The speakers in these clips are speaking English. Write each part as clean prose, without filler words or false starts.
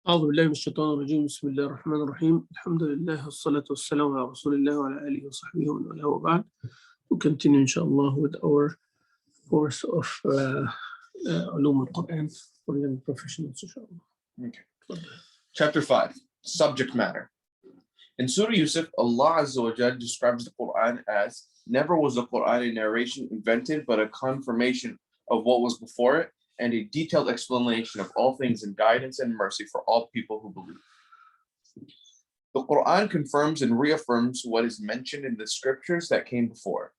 أعوذ بالله من الشيطان الرجيم. بسم الله الرحمن الرحيم. الحمد لله والصلاة والسلام على رسول الله وعلى آله وصحبه ومن والاه وبعد. We'll continue inshallah with our course of Uloom al-Quran for young professionals inshallah. Okay. Chapter 5, Subject Matter. In Surah Yusuf, Allah Azza wa Jal describes the Quran as, never was the Quran a narration invented, but a confirmation of what was before it, and a detailed explanation of all things in guidance and mercy for all people who believe. The Quran confirms and reaffirms what is mentioned in the scriptures that came before.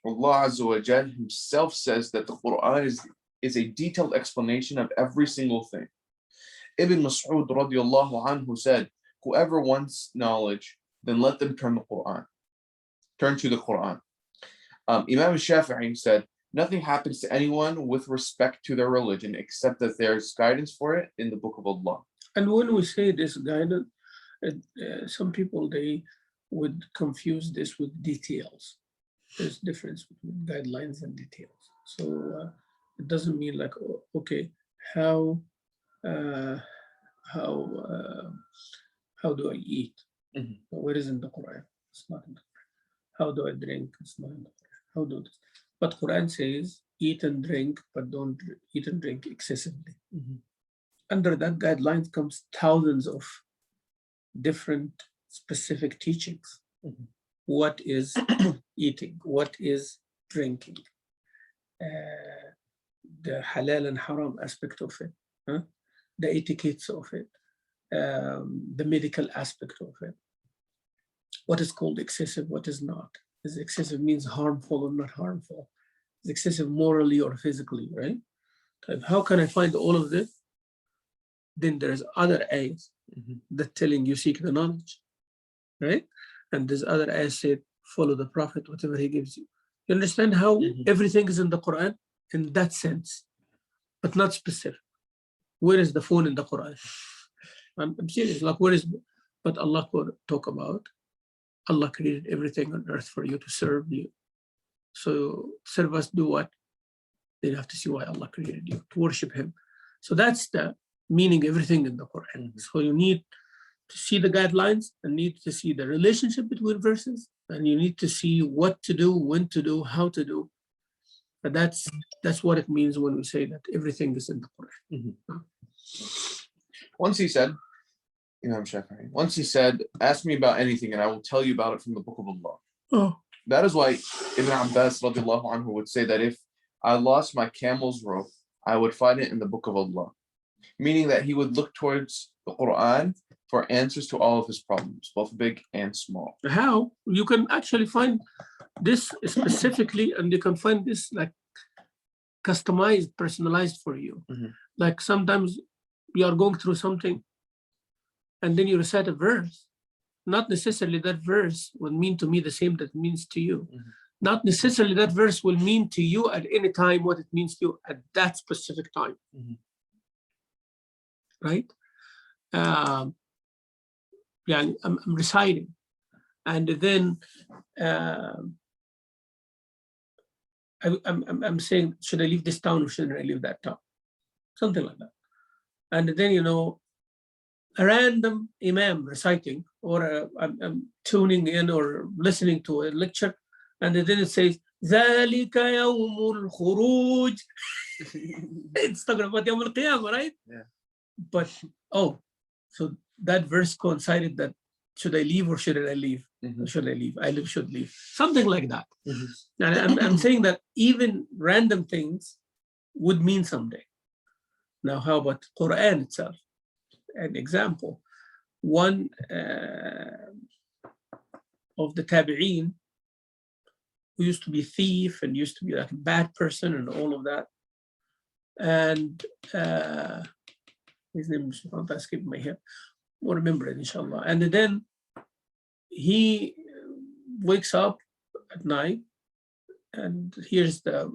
Allah Azza wa Jal himself says that the Quran is a detailed explanation of every single thing. Ibn Mas'ud radiallahu anhu said, whoever wants knowledge, then let them turn to the Quran. Imam Shafi'i said, nothing happens to anyone with respect to their religion except that there's guidance for it in the Book of Allah. And when we say this guidance, some people, they would confuse this with details. There's difference between guidelines and details. So it doesn't mean like, okay, how do I eat? Mm-hmm. Where is in the Quran? It's not in the Quran. How do I drink? It's not in the Quran. How do this? But Quran says eat and drink, but don't eat and drink excessively. Mm-hmm. Under that guidelines comes thousands of different specific teachings. Mm-hmm. What is eating? What is drinking? The halal and haram aspect of it, the etiquettes of it, the medical aspect of it. What is called excessive, what is not? Is excessive means harmful or not harmful? Is excessive morally or physically, right? How can I find all of this? Then there's other ayahs that telling you seek the knowledge, right? And there's other ayahs said follow the Prophet, whatever he gives you. You understand how everything is in the Quran in that sense, but not specific. Where is the phone in the Quran? I'm serious, like where is, but Allah could talk about, Allah created everything on earth for you to serve you. So serve us, do what? Then you have to see why Allah created you, to worship him. So that's the meaning, everything in the Quran. So you need to see the guidelines and need to see the relationship between verses, and you need to see what to do, when to do, how to do. But that's what it means when we say that everything is in the Quran. Once he said, Imam Shafi'i, ask me about anything and I will tell you about it from the Book of Allah. Oh. That is why Ibn Abbas radiallahu anhu would say that if I lost my camel's rope, I would find it in the Book of Allah. Meaning that he would look towards the Quran for answers to all of his problems, both big and small. How? You can actually find this specifically, and you can find this like customized, personalized for you. Like sometimes you are going through something and then you recite a verse. Not necessarily that verse will mean to me the same that it means to you. Not necessarily that verse will mean to you at any time what it means to you at that specific time. Right? Yeah, I'm reciting, and then I'm saying, should I leave this town or shouldn't I leave that town? Something like that. And then, you know, a random imam reciting, or I'm tuning in or listening to a lecture, and then it says, ذَلِكَ يَوْمُ الْخُرُوجِ. It's talking about يوم القيامة, right? Yeah. But, so that verse coincided that should I leave or shouldn't I leave? Should I leave? I should leave. Something like that. And I'm saying that even random things would mean something. Now, how about Quran itself? An example. One of the tabi'een who used to be a thief and used to be like a bad person and all of that. And his name is escaping my head. We'll remember it, inshallah. And then he wakes up at night and hears the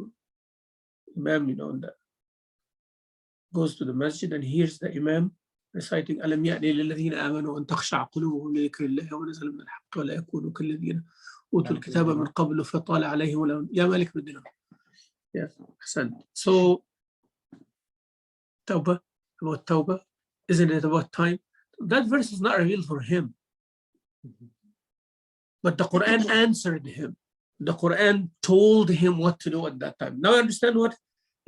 imam, you know, goes to the masjid and hears the imam reciting أَلَمْ يَأْنِ لِلَّذِينَ آمَنُوا أَن تَخْشَعَ قُلُوبُهُم لِذِكْرِ اللَّهِ وَنَزَلَ مِنَ الْحَقِّ وَلَا يَكُونُوا كَالَّذِينَ أُوتُوا الْكِتَابَ مِنْ قَبْلُ فَطَالَ عَلَيْهِمُ الْأَمَدُ. يا مالك بن دينار. Yes, Hassan. So Tawbah, about Tawbah? Isn't it about time? That verse is not revealed for him, but the Quran answered him. The Quran told him what to do at that time. Now I understand what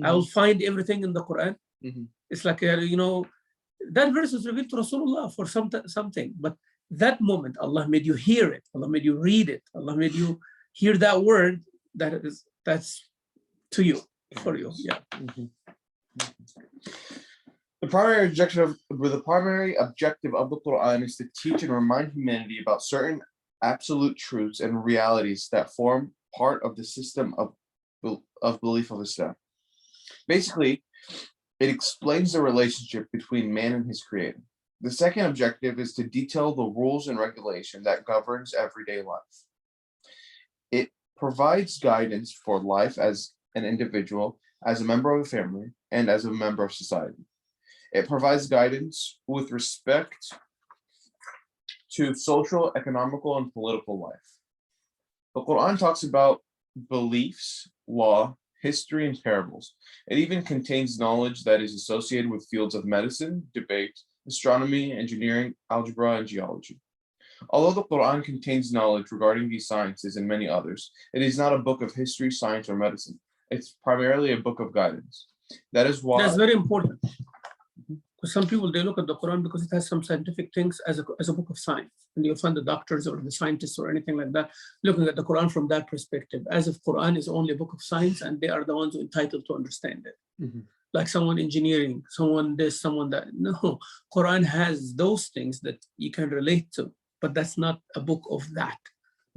I will find everything in the Quran. It's like, that verse is revealed to Rasulullah for something, but that moment, Allah made you hear it. Allah made you read it. Allah made you hear that word that's to you, for you. Yeah. The primary objective of the Quran is to teach and remind humanity about certain absolute truths and realities that form part of the system of belief of Islam. Basically, it explains the relationship between man and his creator. The second objective is to detail the rules and regulation that governs everyday life. It provides guidance for life as an individual, as a member of a family, and as a member of society. It provides guidance with respect to social, economical, and political life. The Quran talks about beliefs, law, history, and parables. It even contains knowledge that is associated with fields of medicine, debate, astronomy, engineering, algebra, and geology. Although the Quran contains knowledge regarding these sciences and many others, it is not a book of history, science, or medicine. It's primarily a book of guidance. That is why that's very important. Because some people, they look at the Quran because it has some scientific things as a book of science. And you'll find the doctors or the scientists or anything like that looking at the Quran from that perspective, as if Quran is only a book of science and they are the ones entitled to understand it. Like someone engineering, someone this, someone that. No, Quran has those things that you can relate to, but that's not a book of that.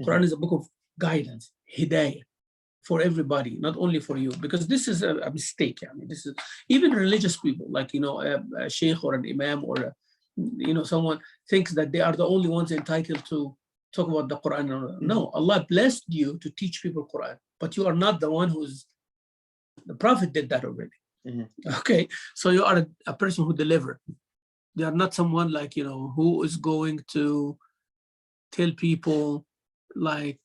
Quran is a book of guidance, hidayah, for everybody, not only for you, because this is a mistake. I mean, this is even religious people, like a sheikh or an imam or someone thinks that they are the only ones entitled to talk about the Quran. No, Allah blessed you to teach people Quran, but you are not the one the Prophet did that already. Okay, so you are a person who delivered. You are not someone like who is going to tell people like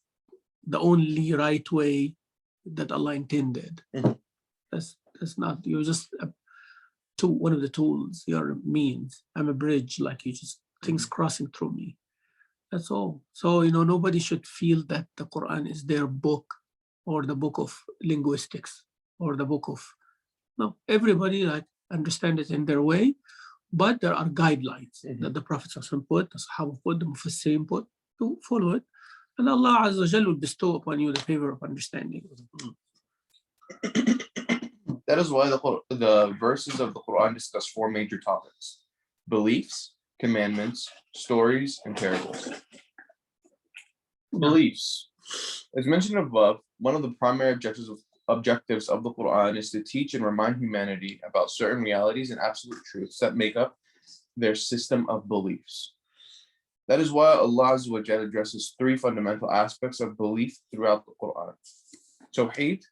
the only right way that Allah intended. That's not, you're just one of the tools. You're a means. I'm a bridge, like you just things crossing through me. That's all. So nobody should feel that the Quran is their book or the book of linguistics or the book of no. Everybody like understand it in their way, but there are guidelines that the Prophet put, the Sahaba put, the Mufassirin put, to follow it. And Allah Azza wa Jalla will bestow upon you the favor of understanding. That is why the verses of the Quran discuss four major topics: beliefs, commandments, stories, and parables. Beliefs. As mentioned above, one of the primary objectives of the Quran is to teach and remind humanity about certain realities and absolute truths that make up their system of beliefs. That is why Allah Azza wa Jalla addresses three fundamental aspects of belief throughout the Quran: Tawheed,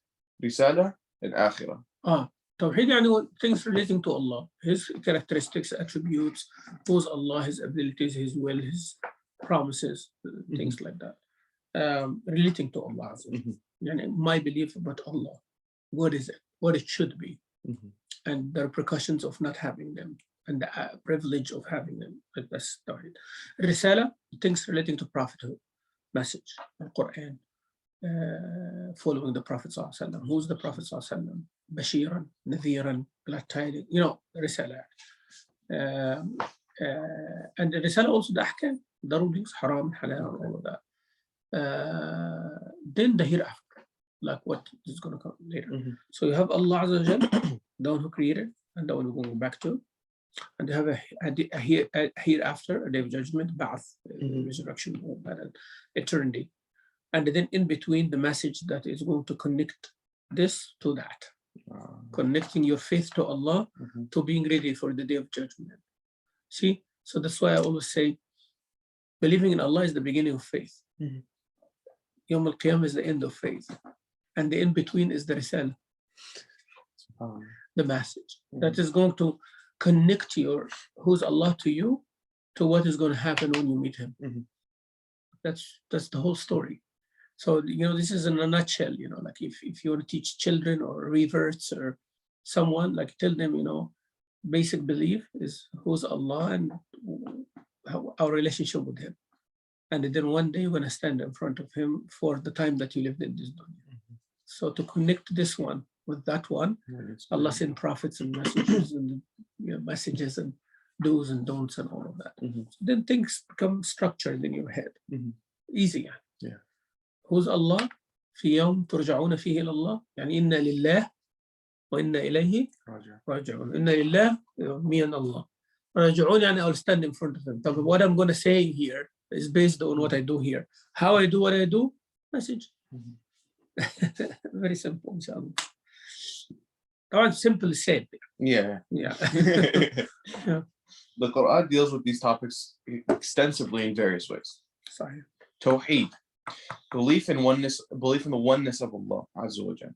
Risala, and Akhirah. Tawheed, things relating to Allah, His characteristics, attributes, who's Allah, His abilities, His will, His promises, things like that. Relating to Allah. My belief about Allah, what is it, what it should be, and the repercussions of not having them, and the privilege of having them. That's Tawheed. Risala, things relating to prophethood, message, Quran, following the Prophet ﷺ. Who's the Prophet ﷺ? Bashiran, Nadhiran, glad tidings, Risala. And the Risala also the ahkam, daruris, haram, halal, all of that. Then the hereafter, like what is going to come later. So you have Allah Azza wa Jalla, the one who created, and the one we're going back to. And they have a hereafter, a day of judgment, ba'ath, resurrection, eternity. And then in between, the message that is going to connect this to that. Connecting your faith to Allah to being ready for the day of judgment. See? So that's why I always say, believing in Allah is the beginning of faith. Yawm al-Qiyamah is the end of faith. And the in-between is the Risala, the message that is going to connect who's Allah to you, to what is going to happen when you meet Him. That's the whole story. So, this is in a nutshell, like if you want to teach children or reverts or someone, like tell them, basic belief is who's Allah and how our relationship with Him. And then one day you're going to stand in front of Him for the time that you lived in this dunya. So to connect this one with that one, Allah sent prophets and messages and messages and do's and don'ts and all of that. So then things become structured in your head. Easy. Yeah. Who's Allah? في يوم ترجعون فيه إلى الله. يعني إنا لله وإنا إليه راجعون. إنا لله, me and Allah. راجعون يعني I'll stand in front of Him. So what I'm going to say here is based on what I do here. How I do what I do? Message. Very simple, inshallah. Simple said. Yeah. Yeah. Yeah. The Quran deals with these topics extensively in various ways. Sorry. Tawheed, belief in the oneness of Allah Azza wa Jal,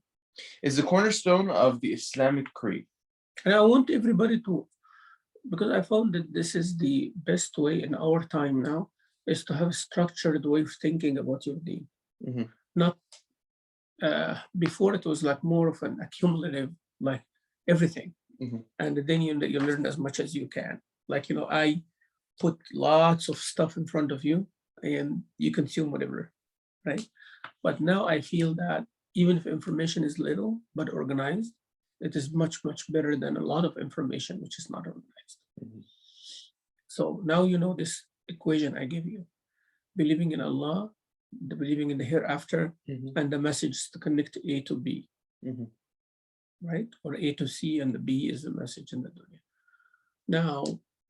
is the cornerstone of the Islamic creed. And I want everybody to, because I found that this is the best way in our time now, is to have a structured way of thinking about your deen. Not before it was like more of an accumulative, like everything. And then you learn as much as you can. Like, I put lots of stuff in front of you and you consume whatever, right? But now I feel that even if information is little but organized, it is much, much better than a lot of information which is not organized. So now you know this equation I give you. Believing in Allah, believing in the hereafter, and the message to connect A to B, right? Or A to C, and the B is the message in the dunya. Now,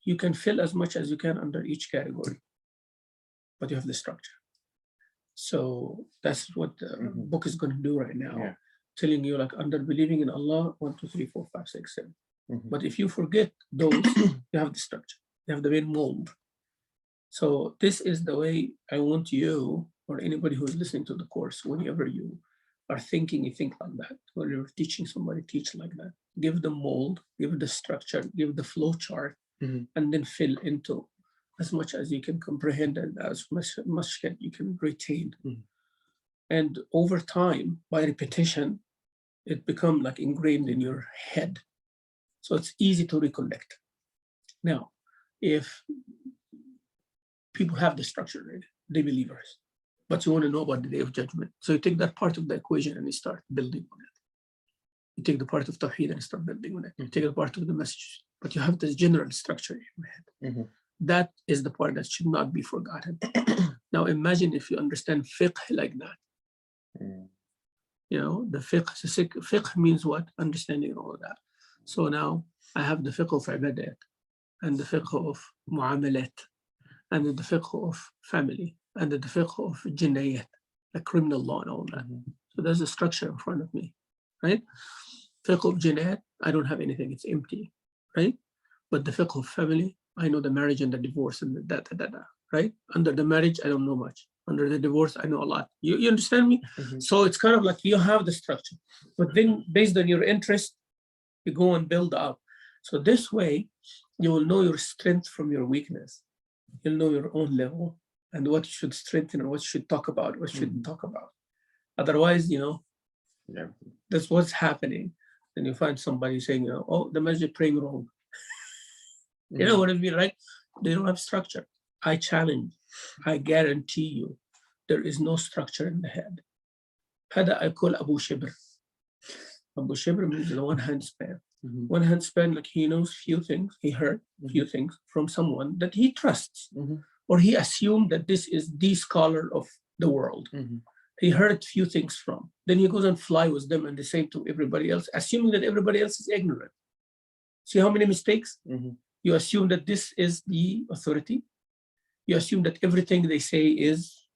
you can fill as much as you can under each category, but you have the structure. So that's what the book is going to do right now, telling you like under believing in Allah, 1, 2, 3, 4, 5, 6, 7. But if you forget those, you have the structure, you have the main mold. So this is the way I want you, or anybody who's listening to the course, whenever you are thinking, you think like that. When you're teaching somebody, teach like that. Give the mold, give the structure, give the flow chart, and then fill into as much as you can comprehend and as much as you can retain. And over time, by repetition, it becomes like ingrained in your head. So it's easy to recollect. Now, if people have the structure already, they believers, but you want to know about the day of judgment. So you take that part of the equation and you start building on it. You take the part of Tawheed and start building on it. You take the part of the message, but you have this general structure in your head. That is the part that should not be forgotten. Now imagine if you understand fiqh like that. The fiqh means what? Understanding all of that. So now I have the fiqh of ibadat, and the fiqh of muamalat, and the fiqh of family, and the fiqh of jinayat, like criminal law and all that. So there's a structure in front of me, right? Fiqh of jinayat, I don't have anything, it's empty, right? But the fiqh of family, I know the marriage and the divorce and the right? Under the marriage, I don't know much. Under the divorce, I know a lot. You understand me? So it's kind of like you have the structure, but then based on your interest, you go and build up. So this way, you will know your strength from your weakness. You'll know your own level and what you should strengthen and what you should talk about, what you shouldn't talk about. Otherwise, that's what's happening. Then you find somebody saying, oh, the masjid praying wrong. You know what I mean, right? They don't have structure. I challenge, I guarantee you, there is no structure in the head. Hada I call Abu Shibr. Abu Shibr means the one hand span. One hand span, like he knows few things, he heard few things from someone that he trusts, or he assumed that this is the scholar of the world. He heard few things from. Then he goes and fly with them and they say to everybody else, assuming that everybody else is ignorant. See how many mistakes? You assume that this is the authority. You assume that everything they say is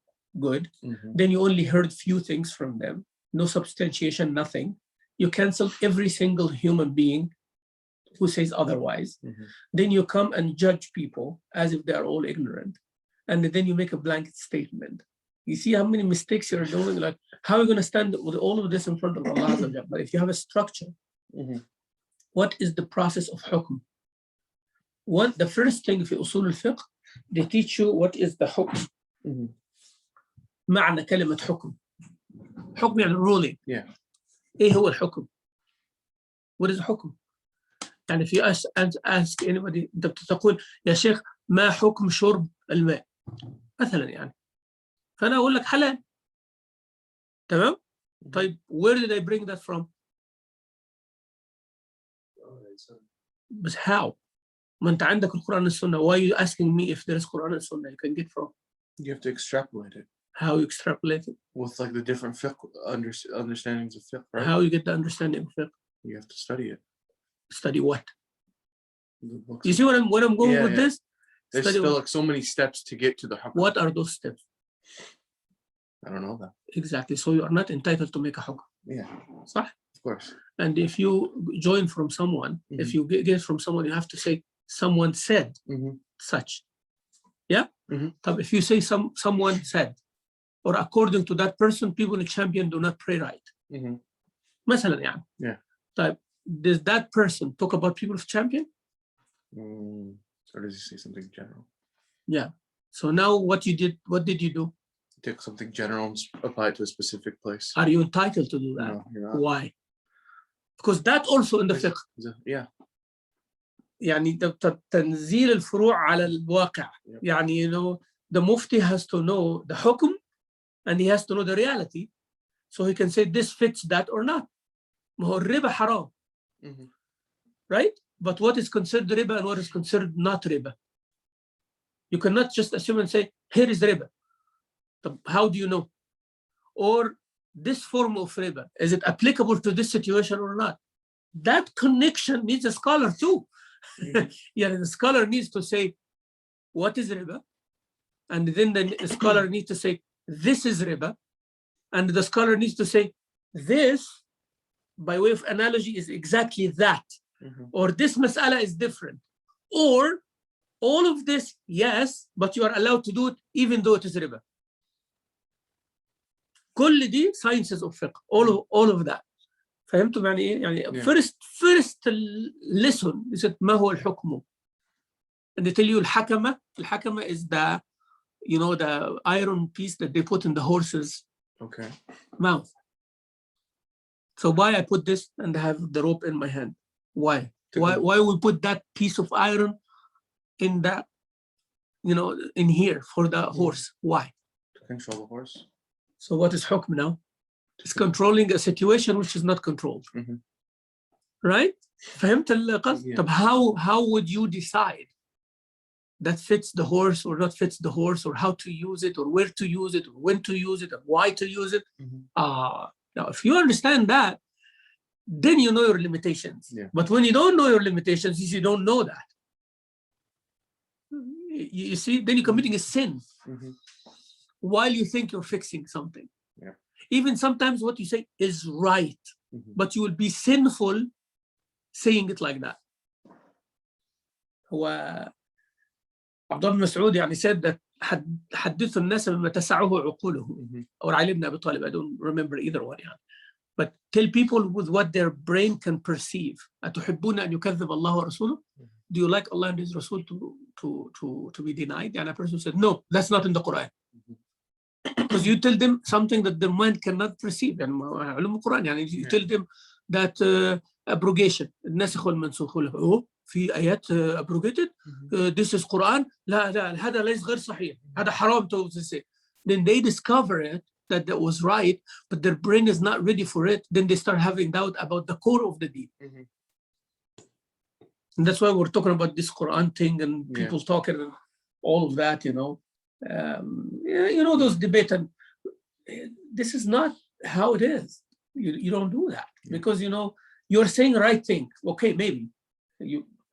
good. Then you only heard few things from them, no substantiation, nothing. You cancel every single human being who says otherwise. Then you come and judge people as if they are all ignorant. And then you make a blanket statement. You see how many mistakes you're doing? Like, how are you going to stand with all of this in front of Allah? But if you have a structure, what is the process of hukm? The first thing في أصول الفقه, they teach you what is the hukm. معنى كلمة حكم. حكم يعني ruling. إيه هو الحكم? What is حكم? يعني if you ask anybody أنت بتقول يا شيخ ما حكم شرب الماء مثلا يعني، فأنا أقول لك حلال. تمام؟ طيب where did I bring that from؟ بس how؟ ما أنت عندك القرآن والسنة. Why are you asking me if there is Quran and Sunnah you can get from? You have to extrapolate it. How you extrapolate it? With like the different fiqh understandings of fiqh, right? How you get the understanding of fiqh? You have to study it. Study what? The books You see what I'm going with this? There's Study still what? like so many steps to get to the hukm. What are those steps? I don't know that. Exactly. So you are not entitled to make a hukm. Yeah, صح? of course. And if you join from someone, if you get from someone, you have to say someone said such. Yeah? But if you say someone said, or according to that person, people in champion do not pray right. مثلا يعني. Yeah. But does that person talk about people of champion? Or does he say something general? Yeah. So now what did you do? Take something general and apply it to a specific place. Are you entitled to do that? No, you're not. Why? Because that also in the fiqh. Yeah. يعني تنزيل الفروع على الواقع. يعني you know, the mufti has to know the hukm and he has to know the reality so he can say this fits that or not. ما هو الربا حرام. Right? But what is considered riba and what is considered not riba? You cannot just assume and say, here is riba. How do you know? Or this form of riba, is it applicable to this situation or not? That connection needs a scholar too. Yeah, the scholar needs to say, what is riba? And then the scholar needs to say, this is riba. And the scholar needs to say, this, by way of analogy, is exactly that. Or this mas'ala is different. Or all of this, yes, but you are allowed to do it even though it is riba. كل دي sciences of fiqh, all of that. فهمتوا يعني ايه؟ يعني first lesson is ما هو الحكم. And they tell you الحكمة is the, you know, the iron piece that they put in the horse's mouth. So why I put this and I have the rope in my hand? Why? Why we put that piece of iron in that, you know, in here for the horse? Why? To control the horse. So what is hukm now? It's controlling a situation which is not controlled. Right? فهمت القصد؟ طب how would you decide that fits the horse or not fits the horse, or how to use it, or where to use it, or when to use it, and why to use it? Now, if you understand that, then you know your limitations. But when you don't know your limitations, you don't know that. You see, then you're committing a sin while you think you're fixing something. Even sometimes what you say is right, but you will be sinful saying it like that. هو عبد الله بن مسعود يعني said that حدثوا الناس بما تسعه عقولهم. Or Ali ibn Abi Talib, I don't remember either one. But tell people with what their brain can perceive. أتحبون أن يكذب الله ورسوله? Do you like Allah and His Rasul to be denied? And a person said, no, that's not in the Quran. Because you tell them something that their mind cannot perceive. يعني علوم القرآن يعني you tell them that abrogation الناسخ والمنسوخ في آيات abrogated this is Quran لا هذا ليس غير صحيح هذا حرام to say. Then they discover it that was right, but their brain is not ready for it. Then they start having doubt about the core of the deen. And that's why we're talking about this Quran thing and people talking and all of that, you know. You know, those debate, and this is not how it is. You don't do that because, you know, you're saying the right thing. Okay, maybe.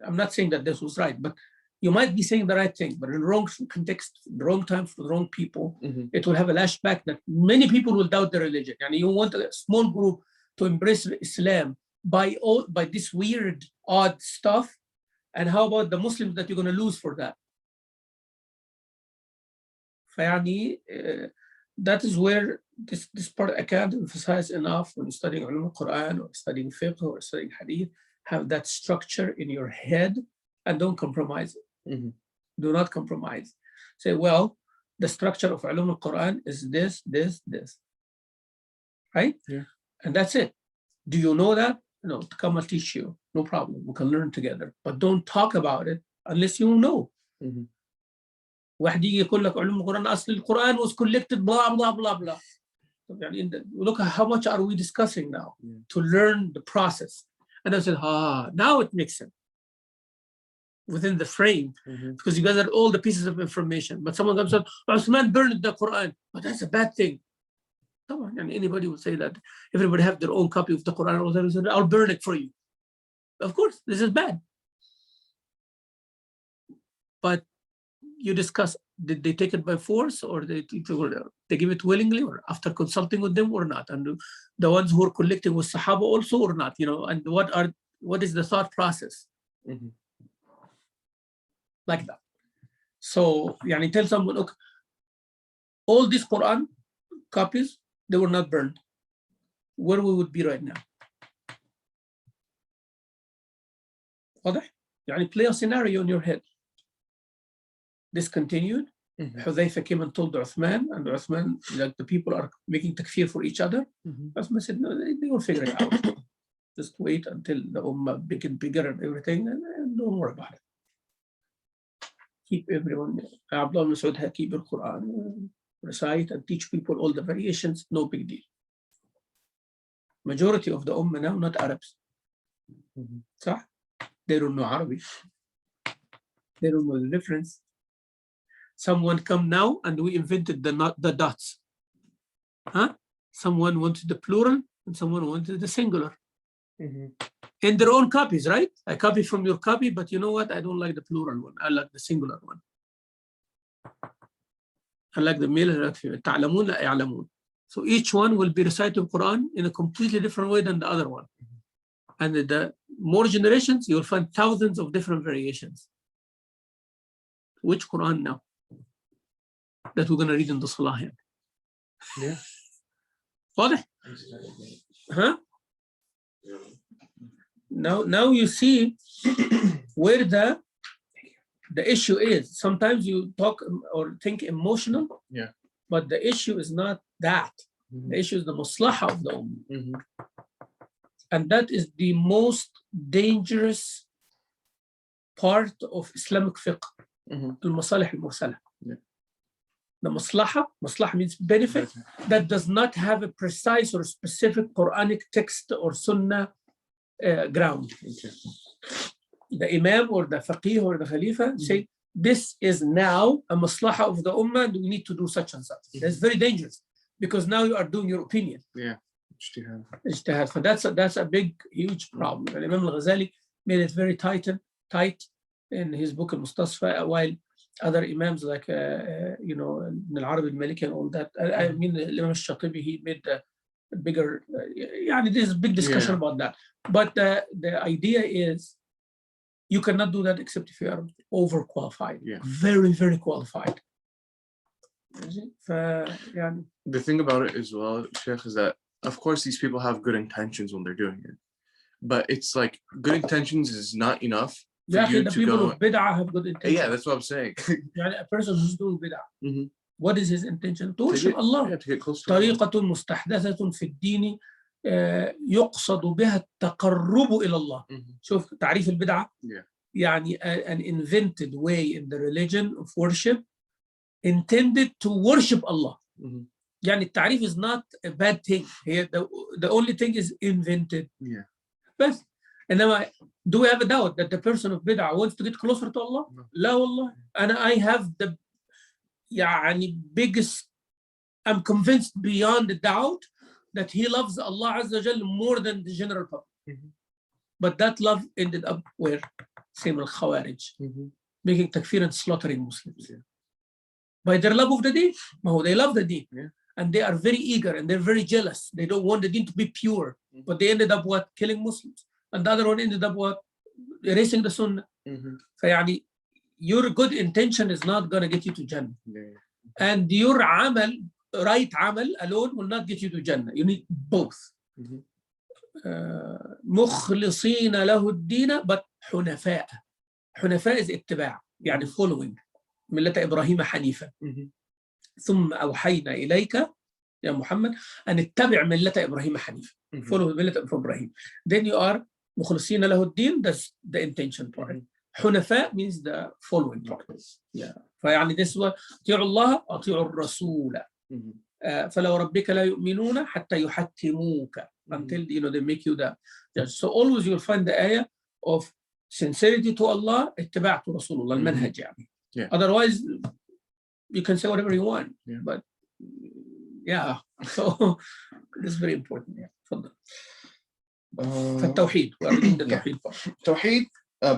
I'm not saying that this was right, but you might be saying the right thing, but in the wrong context, the wrong time for the wrong people, it will have a lashback that many people will doubt the religion. And you want a small group to embrace Islam by this weird, odd stuff. And how about the Muslims that you're going to lose for that? فيعني that is where this part I can't emphasize enough when studying Uloom al-Quran or studying fiqh or studying hadith. Have that structure in your head and don't compromise it. Do not compromise. Say, well, the structure of Uloom al-Quran is this. Right? And that's it. Do you know that? to come and teach you. No problem. We can learn together. But don't talk about it unless you know. واحد يجي يقول لك علوم القرآن أصل القرآن was collected blah blah blah blah. Look at how much are we discussing now to learn the process. And I said, now it makes sense within the frame because you gathered all the pieces of information. But someone comes up, Uthman burned the Quran, but that's a bad thing. Come on, and anybody would say that. Everybody have their own copy of the Quran. I'll burn it for you. Of course, this is bad. But you discuss, did they take it by force or they give it willingly or after consulting with them or not? And the ones who are collecting with Sahaba also or not, and what is the thought process? Like that. So, tell someone, okay, all these Quran copies, they were not burned. Where we would be right now? واضح؟ play a scenario in your head. This continued. Hudhayfa came and told Uthman, and Uthman, like the people are making takfir for each other. Uthman said, no, they will figure it out. Just wait until the ummah became bigger and everything, and don't worry about it. Keep everyone, Abdullah Masud, keep the Quran, recite and teach people all the variations, no big deal. Majority of the ummah now, not Arabs. So, they don't know Arabic. They don't know the difference. Someone come now and we invented the dots. Someone wanted the plural and someone wanted the singular. In their own copies, right? I copy from your copy, but you know what? I don't like the plural one. I like the singular one. I like the male. تعلمون لا يعلمون. So each one will be reciting Quran in a completely different way than the other one. And the more generations, you'll find thousands of different variations. Which Quran now? That we're going to read in the Salah here. Yeah. واضح? Huh? Now you see where the issue is. Sometimes you talk or think emotional, but the issue is not that. The issue is the maslaha of the ummah. And that is the most dangerous part of Islamic fiqh. Al-masalih al-mursala. The maslaha means benefit, that does not have a precise or specific Quranic text or sunnah ground. The imam or the faqih or the khalifa say, this is now a maslaha of the ummah and we need to do such and such. That's very dangerous because now you are doing your opinion. Ijtihad. So that's a big, huge problem. And Imam al-Ghazali made it very tight in his book al-Mustasfa, while other imams like, Ibn al-Arabi al-Maliki and all that. I mean, Imam al-Shatibi, he made a bigger, there's a big discussion about that. But the idea is, you cannot do that except if you are overqualified, very, very qualified. The thing about it as well, Sheikh, is that of course these people have good intentions when they're doing it, but it's like good intentions is not enough. The people of bid'ah have good intentions. Yeah, that's what I'm saying. A person who's doing bid'ah, what is his intention? To worship Allah. To get close to طريقة مستحدثة في الدين يقصد بها التقرب إلى الله. شوف تعريف البدعة. An invented way in the religion of worship intended to worship Allah. التعريف is not a bad thing. Here, the only thing is invented. But do we have a doubt that the person of bid'ah wants to get closer to Allah? لا والله. And I have the biggest, I'm convinced beyond the doubt that he loves Allah Azza wa Jal more than the general public. But that love ended up where? Same al-Khawarij, making takfir and slaughtering Muslims. By their love of the deen. They love the deen. And they are very eager and they're very jealous. They don't want the deen to be pure. But they ended up what? Killing Muslims. And the other one ended up what? Erasing the sunnah. So your good intention is not going to get you to Jannah. And your right amal alone will not get you to Jannah. You need both. مخلصين له الدين but حنفاء. حنفاء is اتباع, following. ملة إبراهيم حنيفة. ثم أوحينا إليك يا محمد أن اتبع ملة إبراهيم حنيفا. Follow ملة Ibrahim. Then you are مخلصين له الدين. That's the intention part. حنفاء means the following part. Yeah. فيعني this one أطيعوا الله أطيعوا الرسول. فلو ربك لا يؤمنون حتى يحكموك until they make you the judge. So always you'll find the ayah of sincerity to Allah, اتباع to Rasulullah, المنهج يعني. Otherwise you can say whatever you want. But yeah, so this is very important. Yeah. تفضل. فالتوحيد. We are reading the Tawheed part. Tawheed,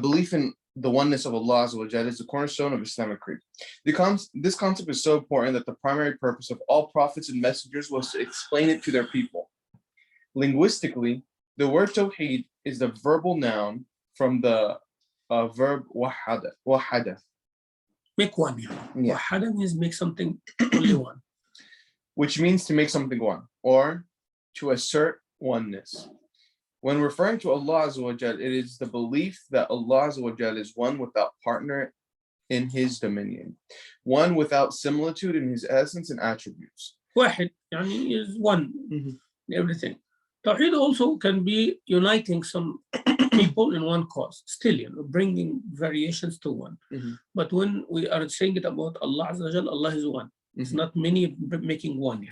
belief in the oneness of Allah Azza wa Jalla, is the cornerstone of Islamic creed. This concept is so important that the primary purpose of all prophets and messengers was to explain it to their people. Linguistically, the word Tawheed is the verbal noun from the verb wahada. Make one. Wahada means make something only one. Which means to make something one, or to assert oneness. When referring to Allah Azza wa Jal, it is the belief that Allah Azza wa Jal is one without partner in his dominion, one without similitude in his essence and attributes. واحد يعني is one in everything. Tawheed also can be uniting some people in one cause, still bringing variations to one. But when we are saying it about Allah Azza wa Jal, Allah is one. It's not many making one.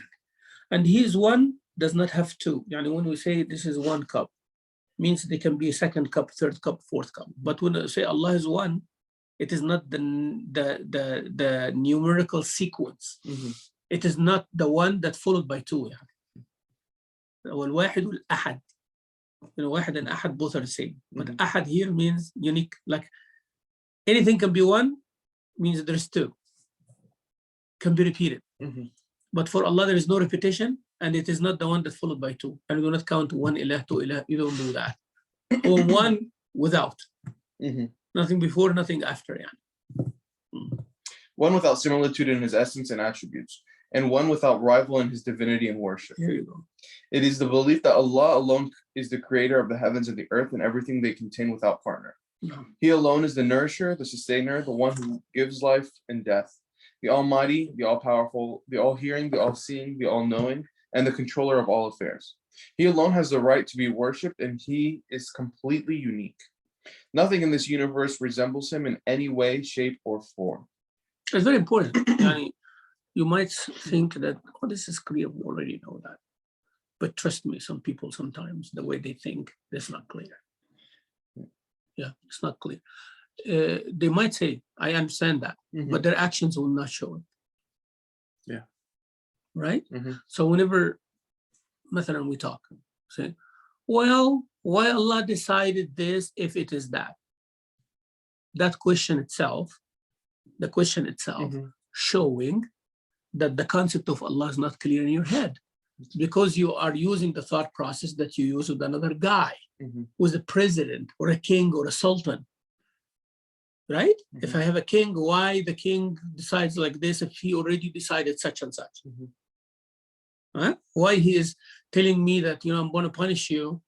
And he is one does not have two. Yani when we say this is one cup, means they can be a second cup, third cup, fourth cup. But when I say Allah is one, it is not the numerical sequence. It is not the one that followed by two. والواحد والأحد. واحد and أحد both are the same. But أحد here means unique. Like anything can be one, means there's two. Can be repeated. But for Allah, there is no repetition, and it is not the one that followed by two. And we do not count one ilah, two ilah. You don't do that. Or one without. Nothing before, nothing after. One without similitude in his essence and attributes, and one without rival in his divinity and worship. Here you go. It is the belief that Allah alone is the creator of the heavens and the earth and everything they contain without partner. He alone is the nourisher, the sustainer, the one who gives life and death, the Almighty, the All-Powerful, the All-Hearing, the All-Seeing, the All-Knowing, and the controller of all affairs. He alone has the right to be worshipped, and he is completely unique. Nothing in this universe resembles him in any way, shape, or form. It's very important. You might think that, oh, this is clear, we already know that. But trust me, some people sometimes, the way they think, that's not clear. Yeah, it's not clear. They might say, I understand that, but their actions will not show it. Yeah. Right? So whenever, مثلا, we talk, say, well, why Allah decided this if it is that? That question itself, showing that the concept of Allah is not clear in your head, because you are using the thought process that you use with another guy, who's a president or a king or a sultan. Right? If I have a king, why the king decides like this if he already decided such and such? Huh? Why he is telling me that, I'm going to punish you,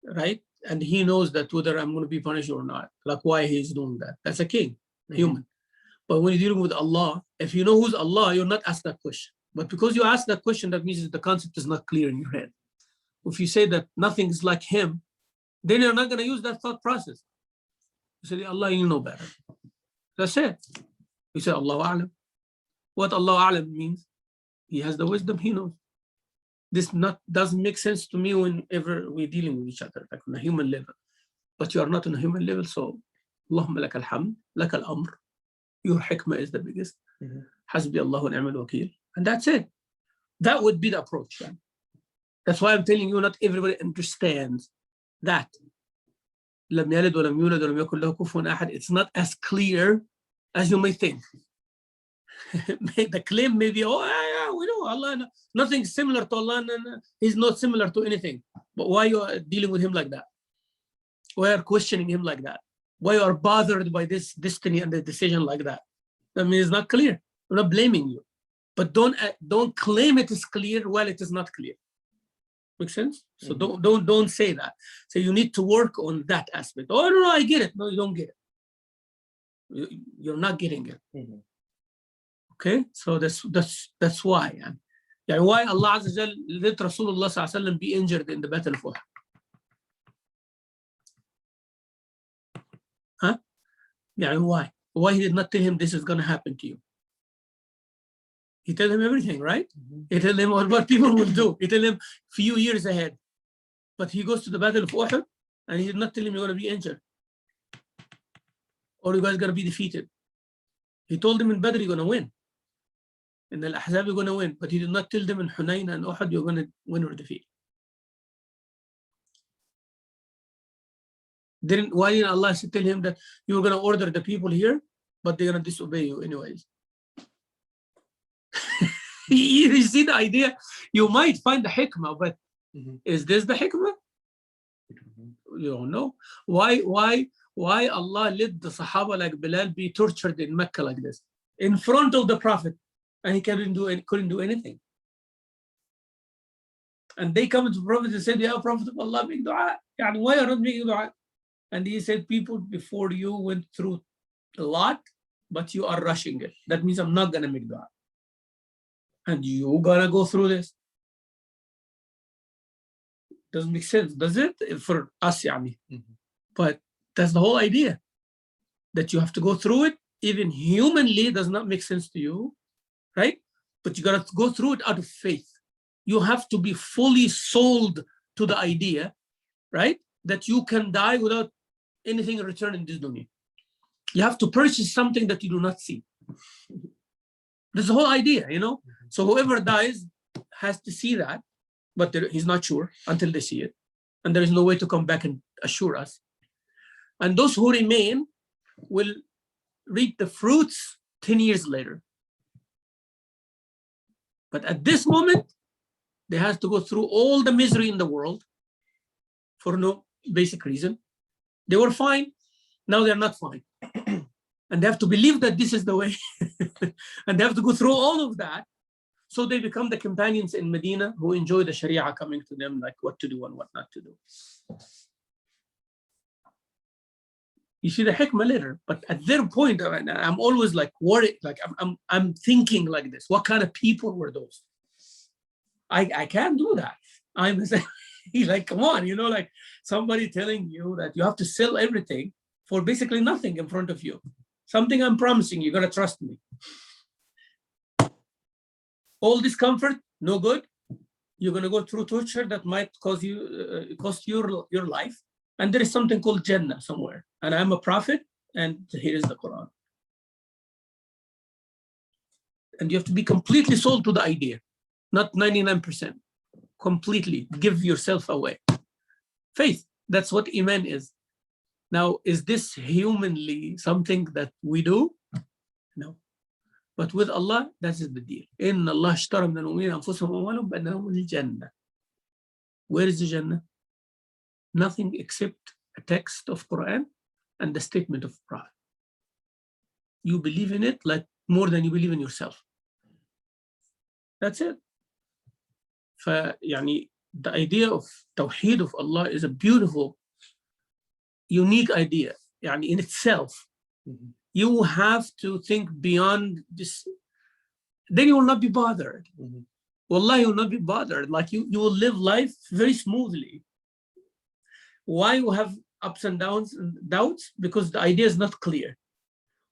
right? And he knows that whether I'm going to be punished or not. Like why he is doing that? That's a king, human. But when you're dealing with Allah, if you know who's Allah, you'll not ask that question. But because you ask that question, that means that the concept is not clear in your head. If you say that nothing is like him, then you're not going to use that thought process. You say, Allah, you know better. That's it. You say, Allahu A'lam. What Allahu A'lam means? He has the wisdom, he knows. This doesn't make sense to me whenever we're dealing with each other, like on a human level. But you are not on a human level, so Allahumma laka alhamd, laka al-amr. Your hikmah is the biggest. Hasbi Allahu ni'mal wakeel. And that's it. That would be the approach. Yeah? That's why I'm telling you, not everybody understands that. لم يلد ولم يولد ولم يكن له كفوا أحد. It's not as clear as you may think. The claim may be, oh, yeah, we know Allah, nothing similar to Allah, and he's not similar to anything. But why you are dealing with him like that? Why are questioning him like that? Why you are bothered by this destiny and the decision like that? I mean, it's not clear. I'm not blaming you. But don't claim it is clear while it is not clear. Make sense? So don't say that. So you need to work on that aspect. Oh no, I get it. No, you don't get it. You're not getting it. Okay, so that's why. يعني why Allah Azza wa Jal let Rasulullah sallallahu alaihi wasallam be injured in the battle of Uhud? Huh? يعني why? Why he did not tell him this is going to happen to you? He told him everything, right? He told him what people will do. He told him few years ahead. But he goes to the battle of Uhud and he did not tell him you're going to be injured or you guys are going to be defeated. He told him in Badr you're going to win. In Al-Ahzab you're going to win. But he did not tell them in Hunayn and Uhud you're going to win or defeat. Why didn't Allah tell him that you were going to order the people here, but they're going to disobey you anyways? You see the idea? You might find the hikmah, but is this the hikmah? You don't know. Why Allah let the Sahaba like Bilal be tortured in Mecca like this, in front of the Prophet, and he couldn't do anything. And they come to the Prophet and said, "Ya Prophet of Allah, make dua." Yani, why are you not making dua? And he said, people before you went through a lot, but you are rushing it. That means I'm not going to make dua. And you're going to go through this. Doesn't make sense, does it? For us, yani. But that's the whole idea. That you have to go through it, even humanly, does not make sense to you, right? But you got to go through it out of faith. You have to be fully sold to the idea, right? That you can die without anything in return in this dunya. You have to purchase something that you do not see. That's the whole idea, you know? So whoever dies has to see that, but he's not sure until they see it. And there is no way to come back and assure us. And those who remain will reap the fruits 10 years later. But at this moment, they have to go through all the misery in the world for no basic reason. They were fine, now they're not fine. And they have to believe that this is the way. And they have to go through all of that. So they become the companions in Medina who enjoy the Sharia coming to them, like what to do and what not to do. You see the hikmah later, but at their point, I'm always like worried, like I'm thinking like this. What kind of people were those? I can't do that. I'm like, come on, you know, like somebody telling you that you have to sell everything for basically nothing in front of you. Something I'm promising you, gotta trust me. All this comfort, no good. You're gonna go through torture that might cost you your life. And there is something called Jannah somewhere. And I'm a prophet, and here is the Quran. And you have to be completely sold to the idea, not 99%. Completely give yourself away. Faith, that's what Iman is. Now, is this humanly something that we do? No. But with Allah, that is the deal. إِنَّ اللَّهَ اشْتَرَى مِنَ الْمُؤْمِنِينَ أَنفُسَهُمْ وَأَمْوَالَهُم بِأَنَّ لَهُمُ الْجَنَّةَ. Where is the Jannah? Nothing except a text of Quran and the statement of Prophet. You believe in it like more than you believe in yourself. That's it. يعني the idea of Tawheed of Allah is a beautiful, unique idea. يعني in itself, you have to think beyond this. Then you will not be bothered. Wallahi, you will not be bothered. Like you will live life very smoothly. Why you have ups and downs and doubts? Because the idea is not clear.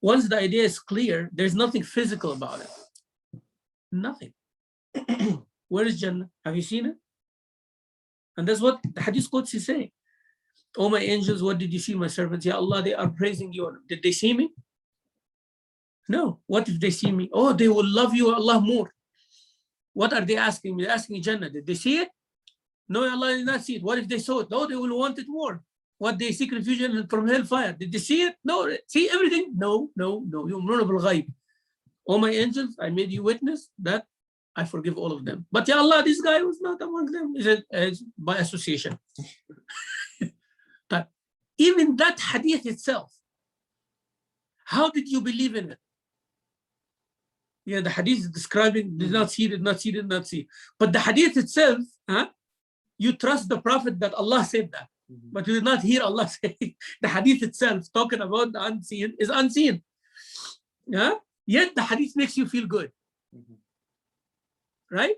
Once the idea is clear, there's nothing physical about it. Nothing. Where is Jannah? Have you seen it? And that's what the Hadith Qudsi say. Oh, my angels, what did you see, my servants? Ya Allah, they are praising you. Did they see me? No. What if they see me? Oh, they will love you, Allah, more. What are they asking me? They're asking Jannah. Did they see it? No, Allah did not see it. What if they saw it? No, they will want it more. What they seek refuge from hellfire. Did they see it? No. See everything? No. Oh, my angels, I made you witness that I forgive all of them. But Ya Allah, this guy was not among them. He said, by association. But even that hadith itself, how did you believe in it? Yeah, the hadith is describing, did not see, did not see, did not see. But the hadith itself, you trust the Prophet that Allah said that. But you did not hear Allah say the hadith itself talking about the unseen is unseen. Yet the hadith makes you feel good. Right?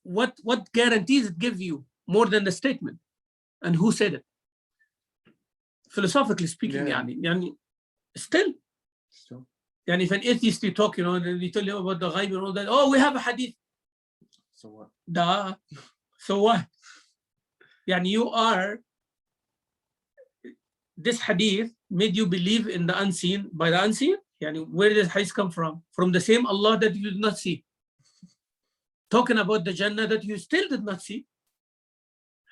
what guarantees it give you more than the statement? And who said it? Philosophically speaking, يعني still. Yani if an atheist you talk, and they tell you about the ghaib and all that, oh, we have a hadith. So what? Duh. So what? Yani you are, this hadith made you believe in the unseen by the unseen. Yani where did hadith come from? From the same Allah that you did not see. Talking about the Jannah that you still did not see.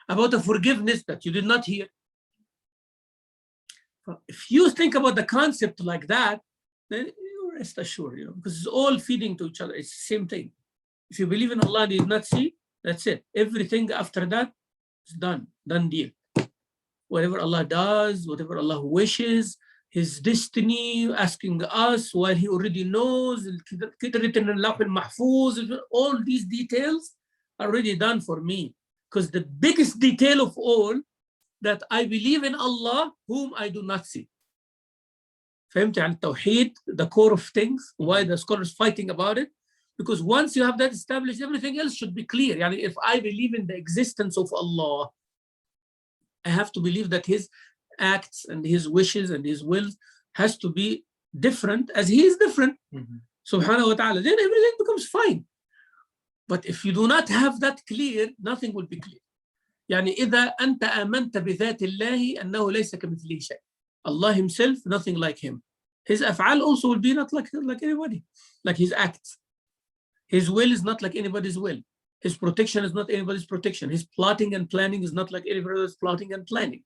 About the forgiveness that you did not hear. If you think about the concept like that, then you rest assured, because it's all feeding to each other. It's the same thing. If you believe in Allah and you did not see, that's it. Everything after that is done deal. Whatever Allah does, whatever Allah wishes, His destiny, asking us while He already knows, written in Lawh al-Mahfuz, all these details are already done for me. Because the biggest detail of all, that I believe in Allah whom I do not see. فهمت عن التوحيد, the core of things, why the scholars fighting about it? Because once you have that established, everything else should be clear. Yani if I believe in the existence of Allah, I have to believe that His acts and His wishes and His wills has to be different as He is different. Subhanahu wa ta'ala. Then everything becomes fine. But if you do not have that clear, nothing will be clear. يعني إذا أنت آمنت بذات الله أنه ليس كمثله شيء. Allah Himself, nothing like Him. His أفعال also will be not like anybody, like His acts. His will is not like anybody's will. His protection is not anybody's protection. His plotting and planning is not like anybody's plotting and planning.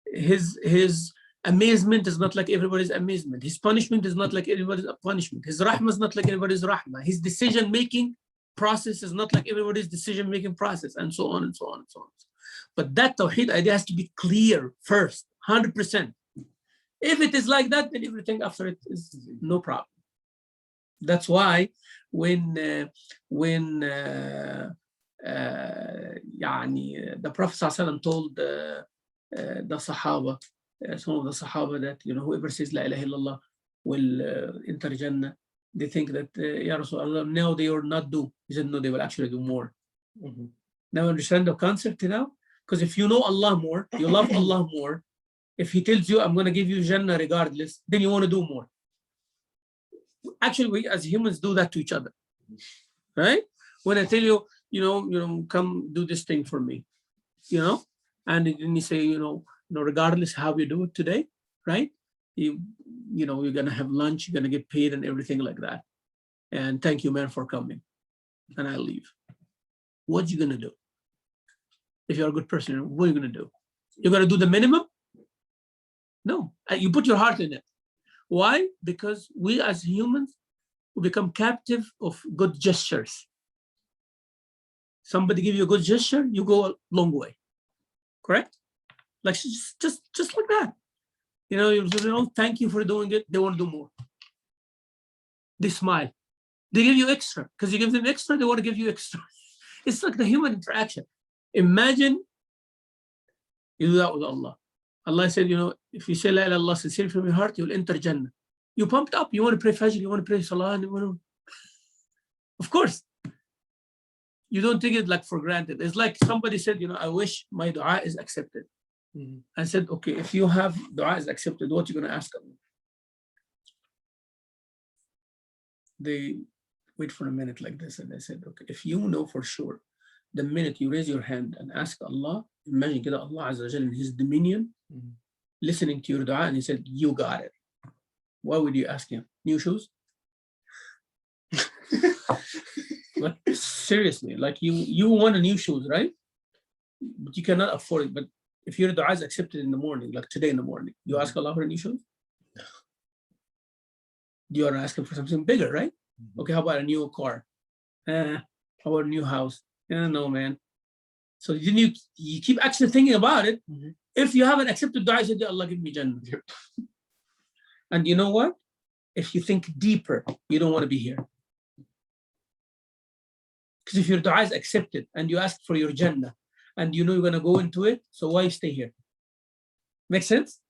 His amazement is not like everybody's amazement. His punishment is not like anybody's punishment. His rahmah is not like anybody's rahmah. His decision-making process is not like everybody's decision-making process, and so on and so on and so on. But that tawheed idea has to be clear first, 100%. If it is like that, then everything after it is no problem. That's why when the Prophet ﷺ told the Sahaba, some of the Sahaba, that whoever says La ilaha illallah will enter Jannah, they think that Ya Rasulullah, now they are not do. He said no, they will actually do more. Now understand the concept now? Because if you know Allah more, you love Allah more, if He tells you I'm going to give you Jannah regardless, then you want to do more. Actually, we as humans do that to each other, right? When I tell you, come do this thing for me, and then you say, regardless how you do it today, right? You're gonna have lunch, you're gonna get paid and everything like that. And thank you, man, for coming. And I leave. What you gonna do? If you're a good person, what are you gonna do? You're gonna do the minimum? No, you put your heart in it. Why? Because we as humans, we become captive of good gestures. Somebody give you a good gesture, you go a long way. Correct? Like just like that. Thank you for doing it. They want to do more. They smile. They give you extra. Because you give them extra, they want to give you extra. It's like the human interaction. Imagine you do that with Allah. Allah said, if you say La ilaha illallah sincerely from your heart, you'll enter Jannah. You pumped up. You want to pray Fajr, you want to pray Salah. Of course. You don't take it like for granted. It's like somebody said, I wish my dua is accepted. I said, okay, if you have dua is accepted, what are you going to ask Allah? They wait for a minute like this, and I said, okay, if you know for sure, the minute you raise your hand and ask Allah, imagine كده Allah Azza wa Jalla in His dominion, listening to your dua, and He said, you got it. What would you ask Him? New shoes? Like, seriously, like you want a new shoes, right? But you cannot afford it. But if your dua is accepted in the morning, like today in the morning, you ask Allah for a new shoes? You are asking for something bigger, right? Okay, how about a new car? How about a new house? No, man. So then you keep actually thinking about it. If you haven't accepted dua, you say, Allah give me Jannah. And you know what? If you think deeper, you don't want to be here. Because if your dua is accepted and you ask for your Jannah and you're going to go into it, so why stay here? Make sense?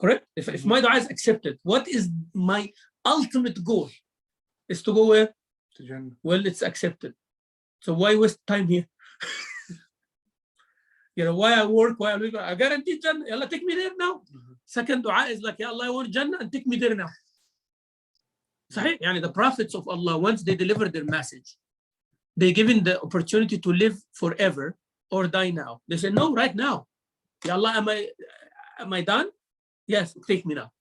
Correct? If my dua is accepted, what is my ultimate goal? Is to go where? To Jannah. Well, it's accepted. So why waste time here? You know, why I work, why I live? I guarantee Jannah. Allah, take me there now. Second dua is like, Ya Allah, I want Jannah and take me there now. Sahih? Yani the prophets of Allah, once they deliver their message, they given the opportunity to live forever or die now. They say, no, right now. Ya Allah, am I done? Yes, take me now.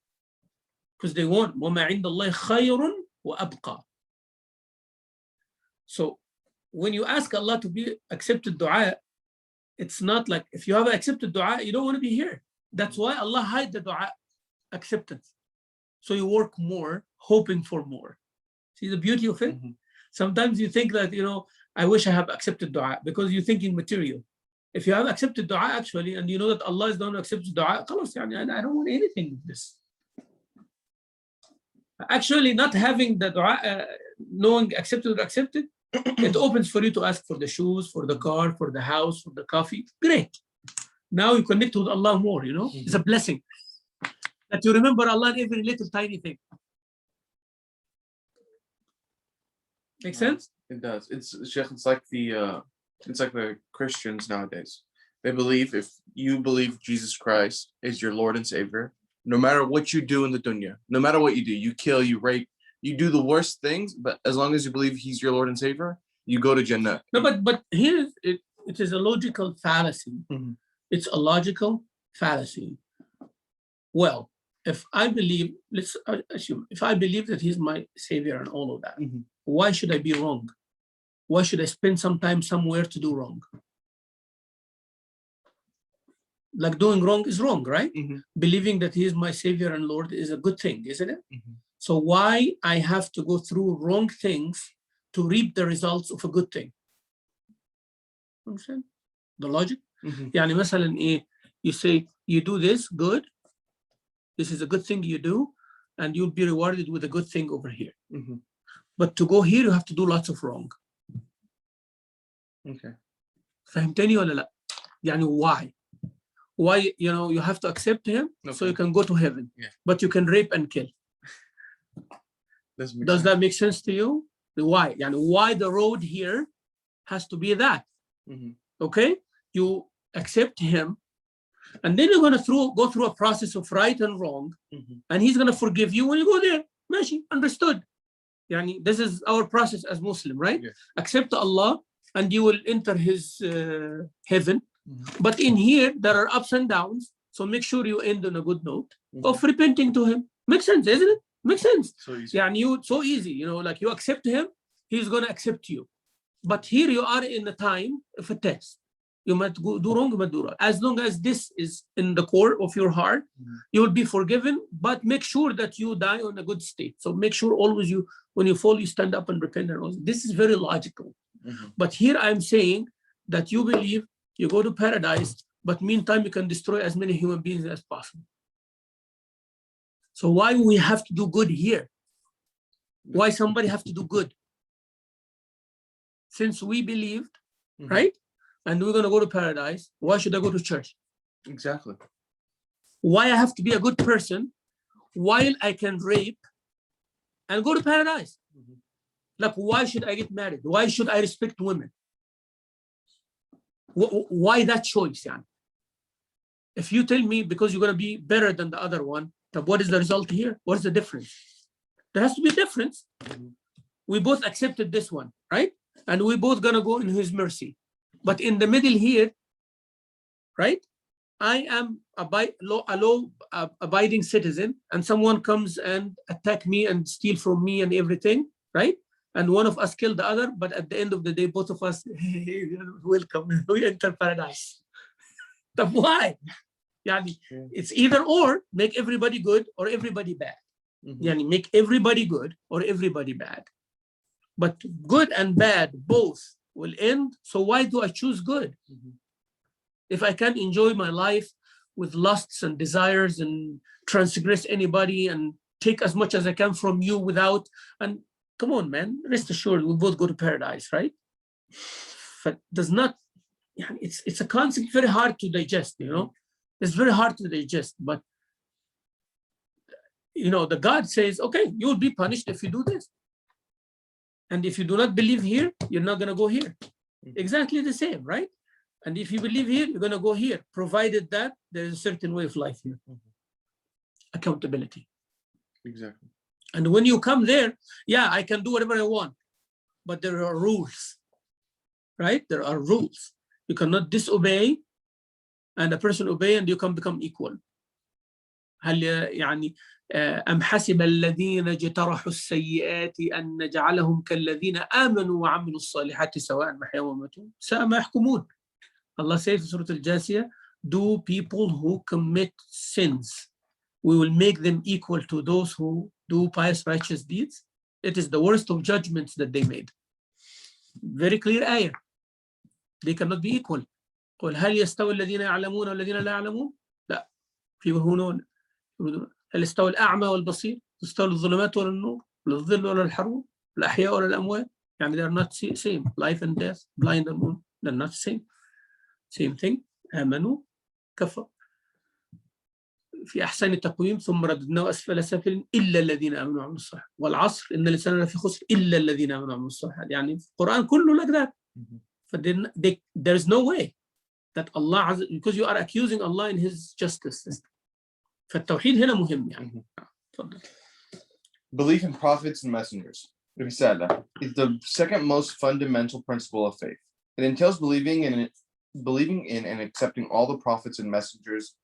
Because they want, وَمَا عِنْدَ اللَّهِ خَيْرٌ وَأَبْقَى. So when you ask Allah to be accepted dua, it's not like if you have accepted dua, you don't want to be here. That's why Allah hide the dua acceptance. So you work more, hoping for more. See the beauty of it? Sometimes you think that, you know, I wish I have accepted dua because you're thinking material. If you have accepted dua actually, and you know that Allah is the one who accepts dua, خلاص, I don't want anything with this. Actually, not having the dua, knowing accepted or accepted, it opens for you to ask for the shoes, for the car, for the house, for the coffee. Great. Now you connect with Allah more, you know? It's a blessing. That you remember Allah in every little tiny thing. Make sense? It does. Sheikh, it's like the Christians nowadays. They believe if you believe Jesus Christ is your Lord and Savior, no matter what you do in the dunya, no matter what you do, you kill, you rape, you do the worst things, but as long as you believe he's your Lord and Savior, you go to Jannah. No, but here it is a logical fallacy. It's a logical fallacy. Well, if I believe, let's assume, if I believe that he's my Savior and all of that, why should I be wrong? Why should I spend some time somewhere to do wrong? Like doing wrong is wrong, right? Believing that he is my Savior and Lord is a good thing, isn't it? So why I have to go through wrong things to reap the results of a good thing? Understand the logic? يعني مثلا إيه? You say you do this good, this is a good thing you do, and you'll be rewarded with a good thing over here. But to go here, you have to do lots of wrong. Okay. فهمتني ولا لا؟ يعني why? Why, you know, you have to accept him so you can go to heaven, but you can rape and kill. Does that make sense to you? Why? Yani why the road here has to be that? Okay, you accept him, and then you're going to go through a process of right and wrong, and he's going to forgive you when you go there. Mashi, understood? Yani this is our process as Muslim, right? Accept Allah, and you will enter his heaven. But in here, there are ups and downs. So make sure you end on a good note of repenting to him. Makes sense, isn't it? Makes sense. So easy. Yeah, and so easy, you know, like you accept him, he's going to accept you. But here you are in the time of a test. You might do wrong, you might do wrong. As long as this is in the core of your heart, you will be forgiven, but make sure that you die on a good state. So make sure always when you fall, you stand up and repent. This is very logical. But here I'm saying that you believe you go to paradise, but meantime you can destroy as many human beings as possible. So why we have to do good here? Why somebody have to do good? Since we believed, right? And we're going to go to paradise, why should I go to church? Exactly. Why I have to be a good person while I can rape and go to paradise? Like, why should I get married? Why should I respect women? Why that choice? Yani? If you tell me because you're going to be better than the other one, what is the result here? What is the difference? There has to be a difference. We both accepted this one, right? And we both going to go in his mercy. But in the middle here, right? I am a law-abiding citizen, and someone comes and attack me and steal from me and everything, right? And one of us killed the other, but at the end of the day, both of us, hey, welcome, we enter paradise. But why? Yani, it's either or, make everybody good or everybody bad. Yani, make everybody good or everybody bad. But good and bad, both will end. So why do I choose good? If I can enjoy my life with lusts and desires and transgress anybody and take as much as I can from you without, and come on, man, rest assured, we'll both go to paradise, right? But does not, it's a concept very hard to digest, you know? It's very hard to digest, but you know, the God says, okay, you will be punished if you do this. And if you do not believe here, you're not going to go here. Exactly the same, right? And if you believe here, you're going to go here, provided that there is a certain way of life here. Accountability. Exactly. And when you come there, yeah, I can do whatever I want, but there are rules, right? There are rules. You cannot disobey and a person obey and you can become equal. هل يعني أم حسب الذين اجترحوا السيئات أن نجعلهم كالذين آمنوا وعملوا الصالحات سواء محياهم ومماتهم ساء ما يحكمون. Allah says in Surah Al-Jasiyah, do people who commit sins, we will make them equal to those who do pious righteous deeds. It is the worst of judgments that they made. Very clear ayah. They cannot be equal. قل هل يستوي الذين يعلمون والذين لا يعلمون؟ لا. في هنون هل استوى الأعمى والبصير؟ تستوي الظلمات ولا النور؟ ولا الظل ولا الحرور؟ الأحياء ولا الأموات؟ يعني they are not same. Life and death, blind and moon, they're not same. Same thing. آمنوا كفروا. في أحسن التقويم ثم رددناه أسفل سافلين إلا الذين آمنوا وعملوا الصالحات والعصر إن الإنسان لفي خسر إلا الذين آمنوا وعملوا الصالحات. يعني في القرآن كله like that. There is no way that Allah, because you are accusing Allah in His justice system. فالتوحيد هنا مهم يعني. Belief in prophets and messengers. Risala is the second most fundamental principle of faith. It entails believing in and accepting all the prophets and messengers,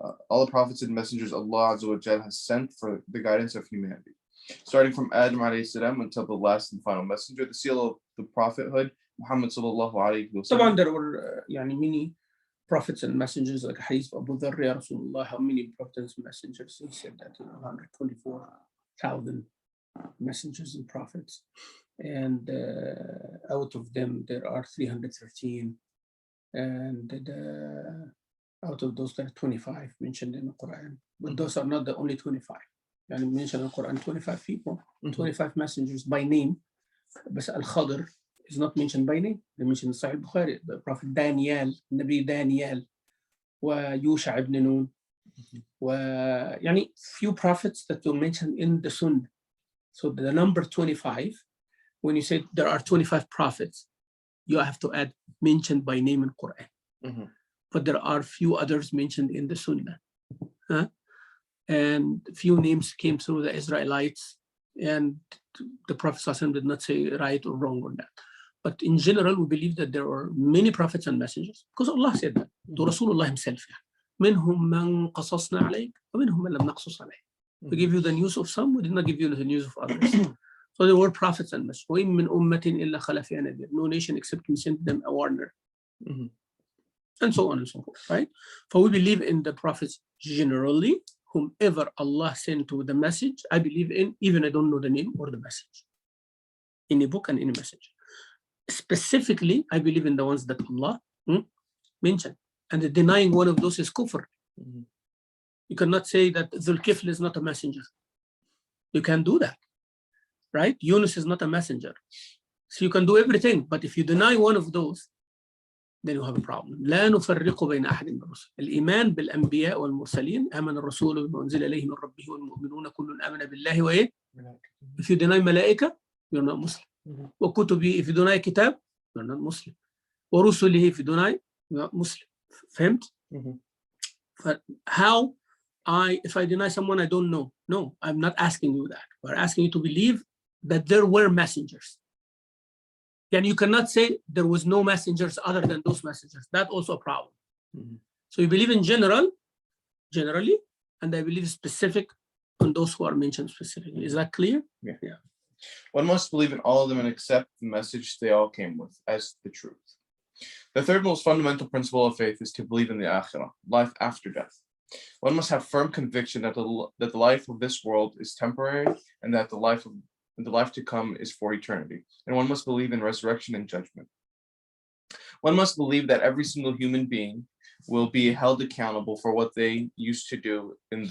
Allah Azza wa Jal has sent for the guidance of humanity. Starting from Adam alayhi salam until the last and final messenger, the seal of the prophethood, Muhammad sallallahu alayhi wa sallam. طبعا there were يعني many prophets and messengers, like hadith of Abu Dharr, Ya Rasulullah, how many prophets and messengers? He said that 124,000 messengers and prophets. And out of them, there are 313. And out of those, there are 25 mentioned in the Quran. But those are not the only 25. يعني mentioned in the Quran 25 people, 25 messengers by name. But Al-Khadr is not mentioned by name. They mentioned in Sahih Bukhari, the Prophet Daniel, Nabi Daniel, ويوشع ibn Nun. يعني few prophets that were mentioned in the Sunnah. So the number 25, when you say there are 25 prophets, you have to add mentioned by name in Quran. But there are few others mentioned in the Sunnah. And few names came through the Israelites, and the Prophet ﷺ did not say right or wrong on that. But in general, we believe that there are many prophets and messengers, because Allah said that to Rasulullah himself. منهم من قصصنا عليك ومنهم من لم نقصص عليك. We give you the news of some, we did not give you the news of others. So there were prophets and messengers. وإن من أمة إلا خلا فيها نذير. No nation except we sent them a warner. And so on and so forth, right? For we believe in the prophets generally, whomever Allah sent to the message, I believe in, even I don't know the name or the message. Any book and any message. Specifically, I believe in the ones that Allah mentioned. And denying one of those is kufr. You cannot say that Dhul Kifl is not a messenger. You can do that, right? Yunus is not a messenger. So you can do everything, but if you deny one of those, then you have a problem. لا نفرق بين أحد من الرسل. الإيمان بالأنبياء والمرسلين آمن الرسول بما أنزل إليه من ربه والمؤمنون كل آمن بالله وإيه. If you deny ملائكة, you're not Muslim. وكتبه, if you deny كتاب, you're not Muslim. ورسله, if you deny, you're not Muslim. فهمت? How if I deny someone I don't know? No, I'm not asking you that. We're asking you to believe that there were messengers. And you cannot say there was no messengers other than those messengers. That's also a problem. So you believe in generally, and I believe specific on those who are mentioned specifically. Is that clear? Yeah. One must believe in all of them and accept the message they all came with as the truth. The third most fundamental principle of faith is to believe in the akhirah, life after death. One must have firm conviction that the life of this world is temporary and that the life to come is for eternity. And one must believe in resurrection and judgment. One must believe that every single human being will be held accountable for what they used to do in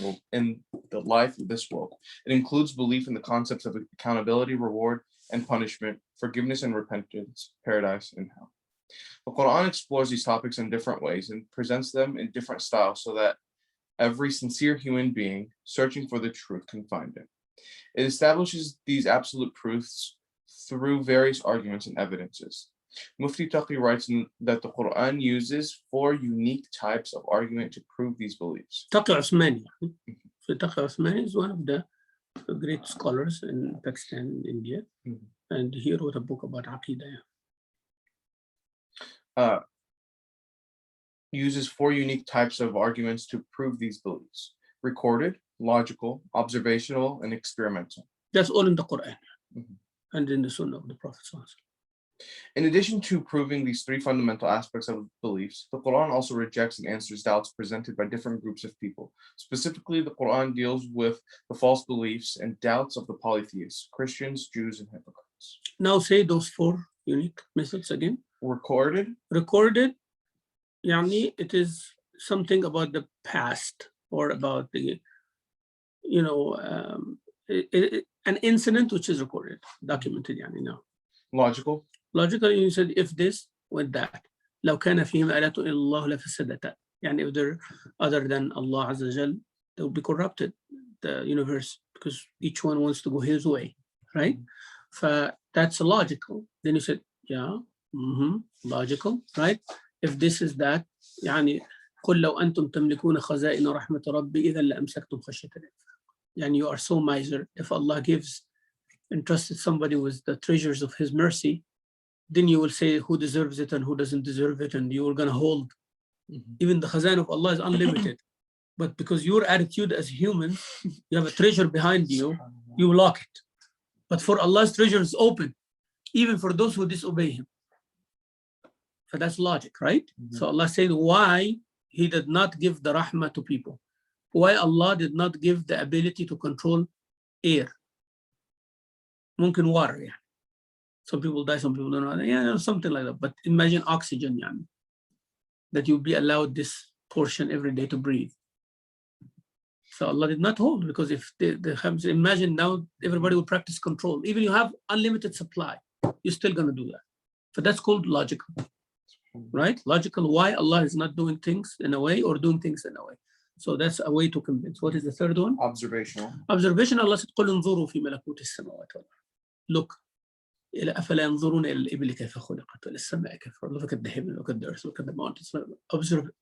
the life of this world. It includes belief in the concepts of accountability, reward, and punishment, forgiveness and repentance, paradise and hell. The Quran explores these topics in different ways and presents them in different styles so that every sincere human being searching for the truth can find it. It establishes these absolute proofs through various arguments and evidences. Mufti Taqi writes that the Quran uses 4 unique types of argument to prove these beliefs. Taqi Usmani. So Taqi Usmani is one of the great scholars in Pakistan and India. And he wrote a book about Aqidah. Uses 4 unique types of arguments to prove these beliefs: recorded, logical, observational, and experimental. That's all in the Quran and in the Sunnah of the Prophet. In addition to proving these 3 fundamental aspects of beliefs, the Quran also rejects and answers doubts presented by different groups of people. Specifically, the Quran deals with the false beliefs and doubts of the polytheists, Christians, Jews, and hypocrites. Now say those 4 unique methods again. Recorded. Recorded, yani it is something about the past or about the, an incident which is recorded, documented, yani now. Logical. Logical, you said if this with that. لو كان فيهما آلهة إلا الله لفسدتا. يعني if they're other than Allah Azza wa Jal, they will be corrupted, the universe, because each one wants to go his way, right? That's logical. Then you said, yeah, logical, right? If this is that, يعني قل لو أنتم تملكون خزائن رحمة ربي إذا لأمسكتم خشية الإنفاق. يعني you are so miser. If Allah entrusted somebody with the treasures of His mercy, then you will say who deserves it and who doesn't deserve it, and you are going to hold. Even the khazain of Allah is unlimited. But because your attitude as human, you have a treasure behind you, you lock it. But for Allah's treasure is open, even for those who disobey Him. So that's logic, right? So Allah said why He did not give the rahmah to people. Why Allah did not give the ability to control air. ممكن water, yeah. Some people die, some people don't know. Yeah, something like that. But imagine oxygen, yani, that you'll be allowed this portion every day to breathe. So Allah did not hold, because if imagine now everybody will practice control. Even you have unlimited supply, you're still going to do that. So that's called logical, right? Logical, why Allah is not doing things in a way or doing things in a way. So that's a way to convince. What is the third one? Observational. Observation, Allah said, قُلْ انظُرُوا فِي مَلَكُوتِ السَّمَاوَاتِ وَالْأَرْضِ. Look, أفلا ينظرون إلى الإبل كيف خلقت وإلى السماء كيف. Look at the heaven, look at the earth, look at the mountains.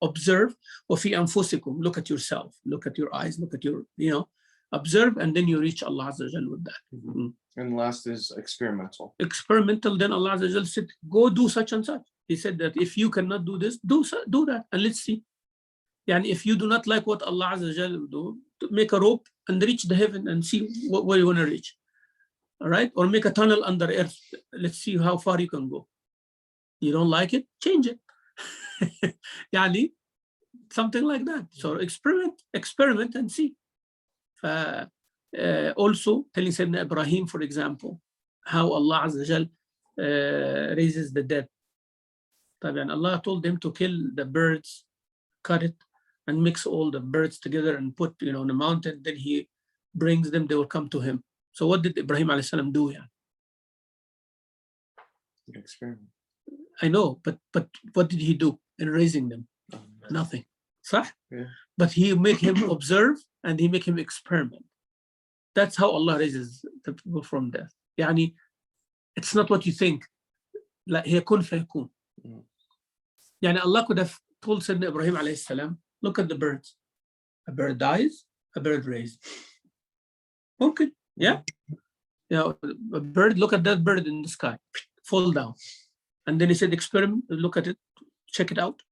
Observe. وفي أنفسكم. Look at yourself, look at your eyes, look at your, observe, and then you reach Allah Azza wa Jal with that. And last is experimental. Experimental, then Allah Azza wa Jal said, go do such and such. He said that if you cannot do this, do that, and let's see. Yani if you do not like what Allah Azza wa Jal will do, make a rope and reach the heaven and see where you want to reach. All right, or make a tunnel under earth. Let's see how far you can go. You don't like it, change it. Yani, something like that. So experiment and see. Also, telling Sayyidina Ibrahim, for example, how Allah Azza wa Jal raises the dead. And Allah told them to kill the birds, cut it, and mix all the birds together and put, on a mountain. Then He brings them, they will come to Him. So what did Ibrahim alayhi salam do? Yeah? Experiment. I know, but what did he do in raising them? Nothing. صح? Yeah. But He make him observe and He make him experiment. That's how Allah raises the people from death. Yani, it's not what you think. لا هي كن فيكون. Yani Allah could have told Sayyidina Ibrahim alayhi salam, look at the birds. A bird dies, a bird raised. Okay. Yeah, a bird, look at that bird in the sky, fall down. And then He said, experiment, look at it, check it out.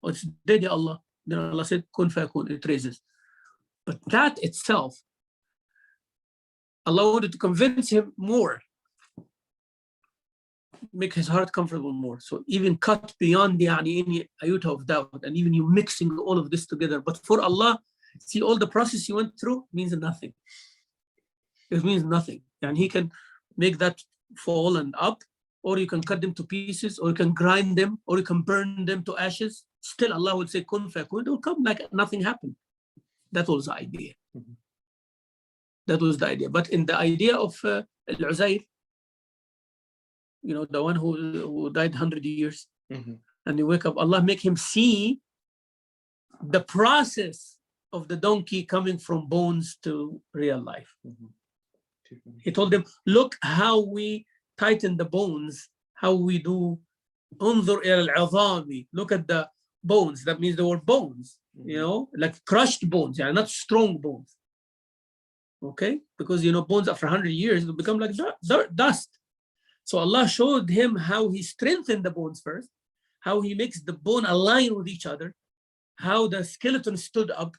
Oh, it's dead, ya Allah. Then Allah said, kun fayakun, it raises. But that itself, Allah wanted to convince him more, make his heart comfortable more. So even cut beyond the any iota of doubt, and even you mixing all of this together. But for Allah, see all the process you went through means nothing. It means nothing. And He can make that fall and up, or you can cut them to pieces, or you can grind them, or you can burn them to ashes. Still Allah will say, kun fayakun, it will come like nothing happened. That was the idea. That was the idea. But in the idea of Al-Uzair, the one who died 100 years, and you wake up, Allah make him see the process of the donkey coming from bones to real life. He told them, look how we tighten the bones, how we do انظر إلى العظام. Look at the bones. That means there were bones, you know, like crushed bones, yeah, not strong bones. Okay, because you know bones after 100 years will become like dust. So Allah showed him how he strengthened the bones first, how he makes the bone align with each other, how the skeleton stood up,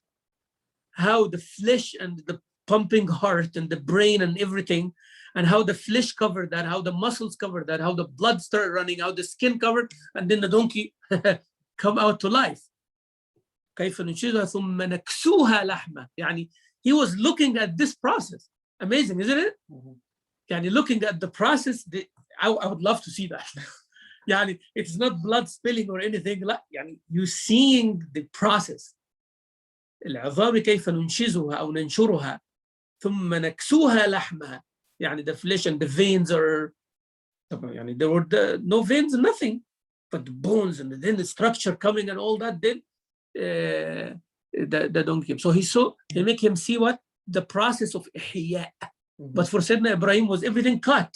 how the flesh and the pumping heart and the brain and everything, and how the flesh covered that, how the muscles covered that, how the blood started running, how the skin covered, and then the donkey come out to life. كيف ننشزها ثم نكسوها لحمة. يعني he was looking at this process. Amazing, isn't it? يعني looking at the process, I would love to see that. يعني it's not blood spilling or anything. لا, يعني you seeing the process. العظام كيف ننشزها أو ننشرها ثم نكسوها لحمها. يعني the flesh and the veins are, يعني there were no veins, nothing, but the bones and then the structure coming and all that. Then the donkey. So he make him see what the process of ihya. But for Sayyidina Ibrahim was everything cut.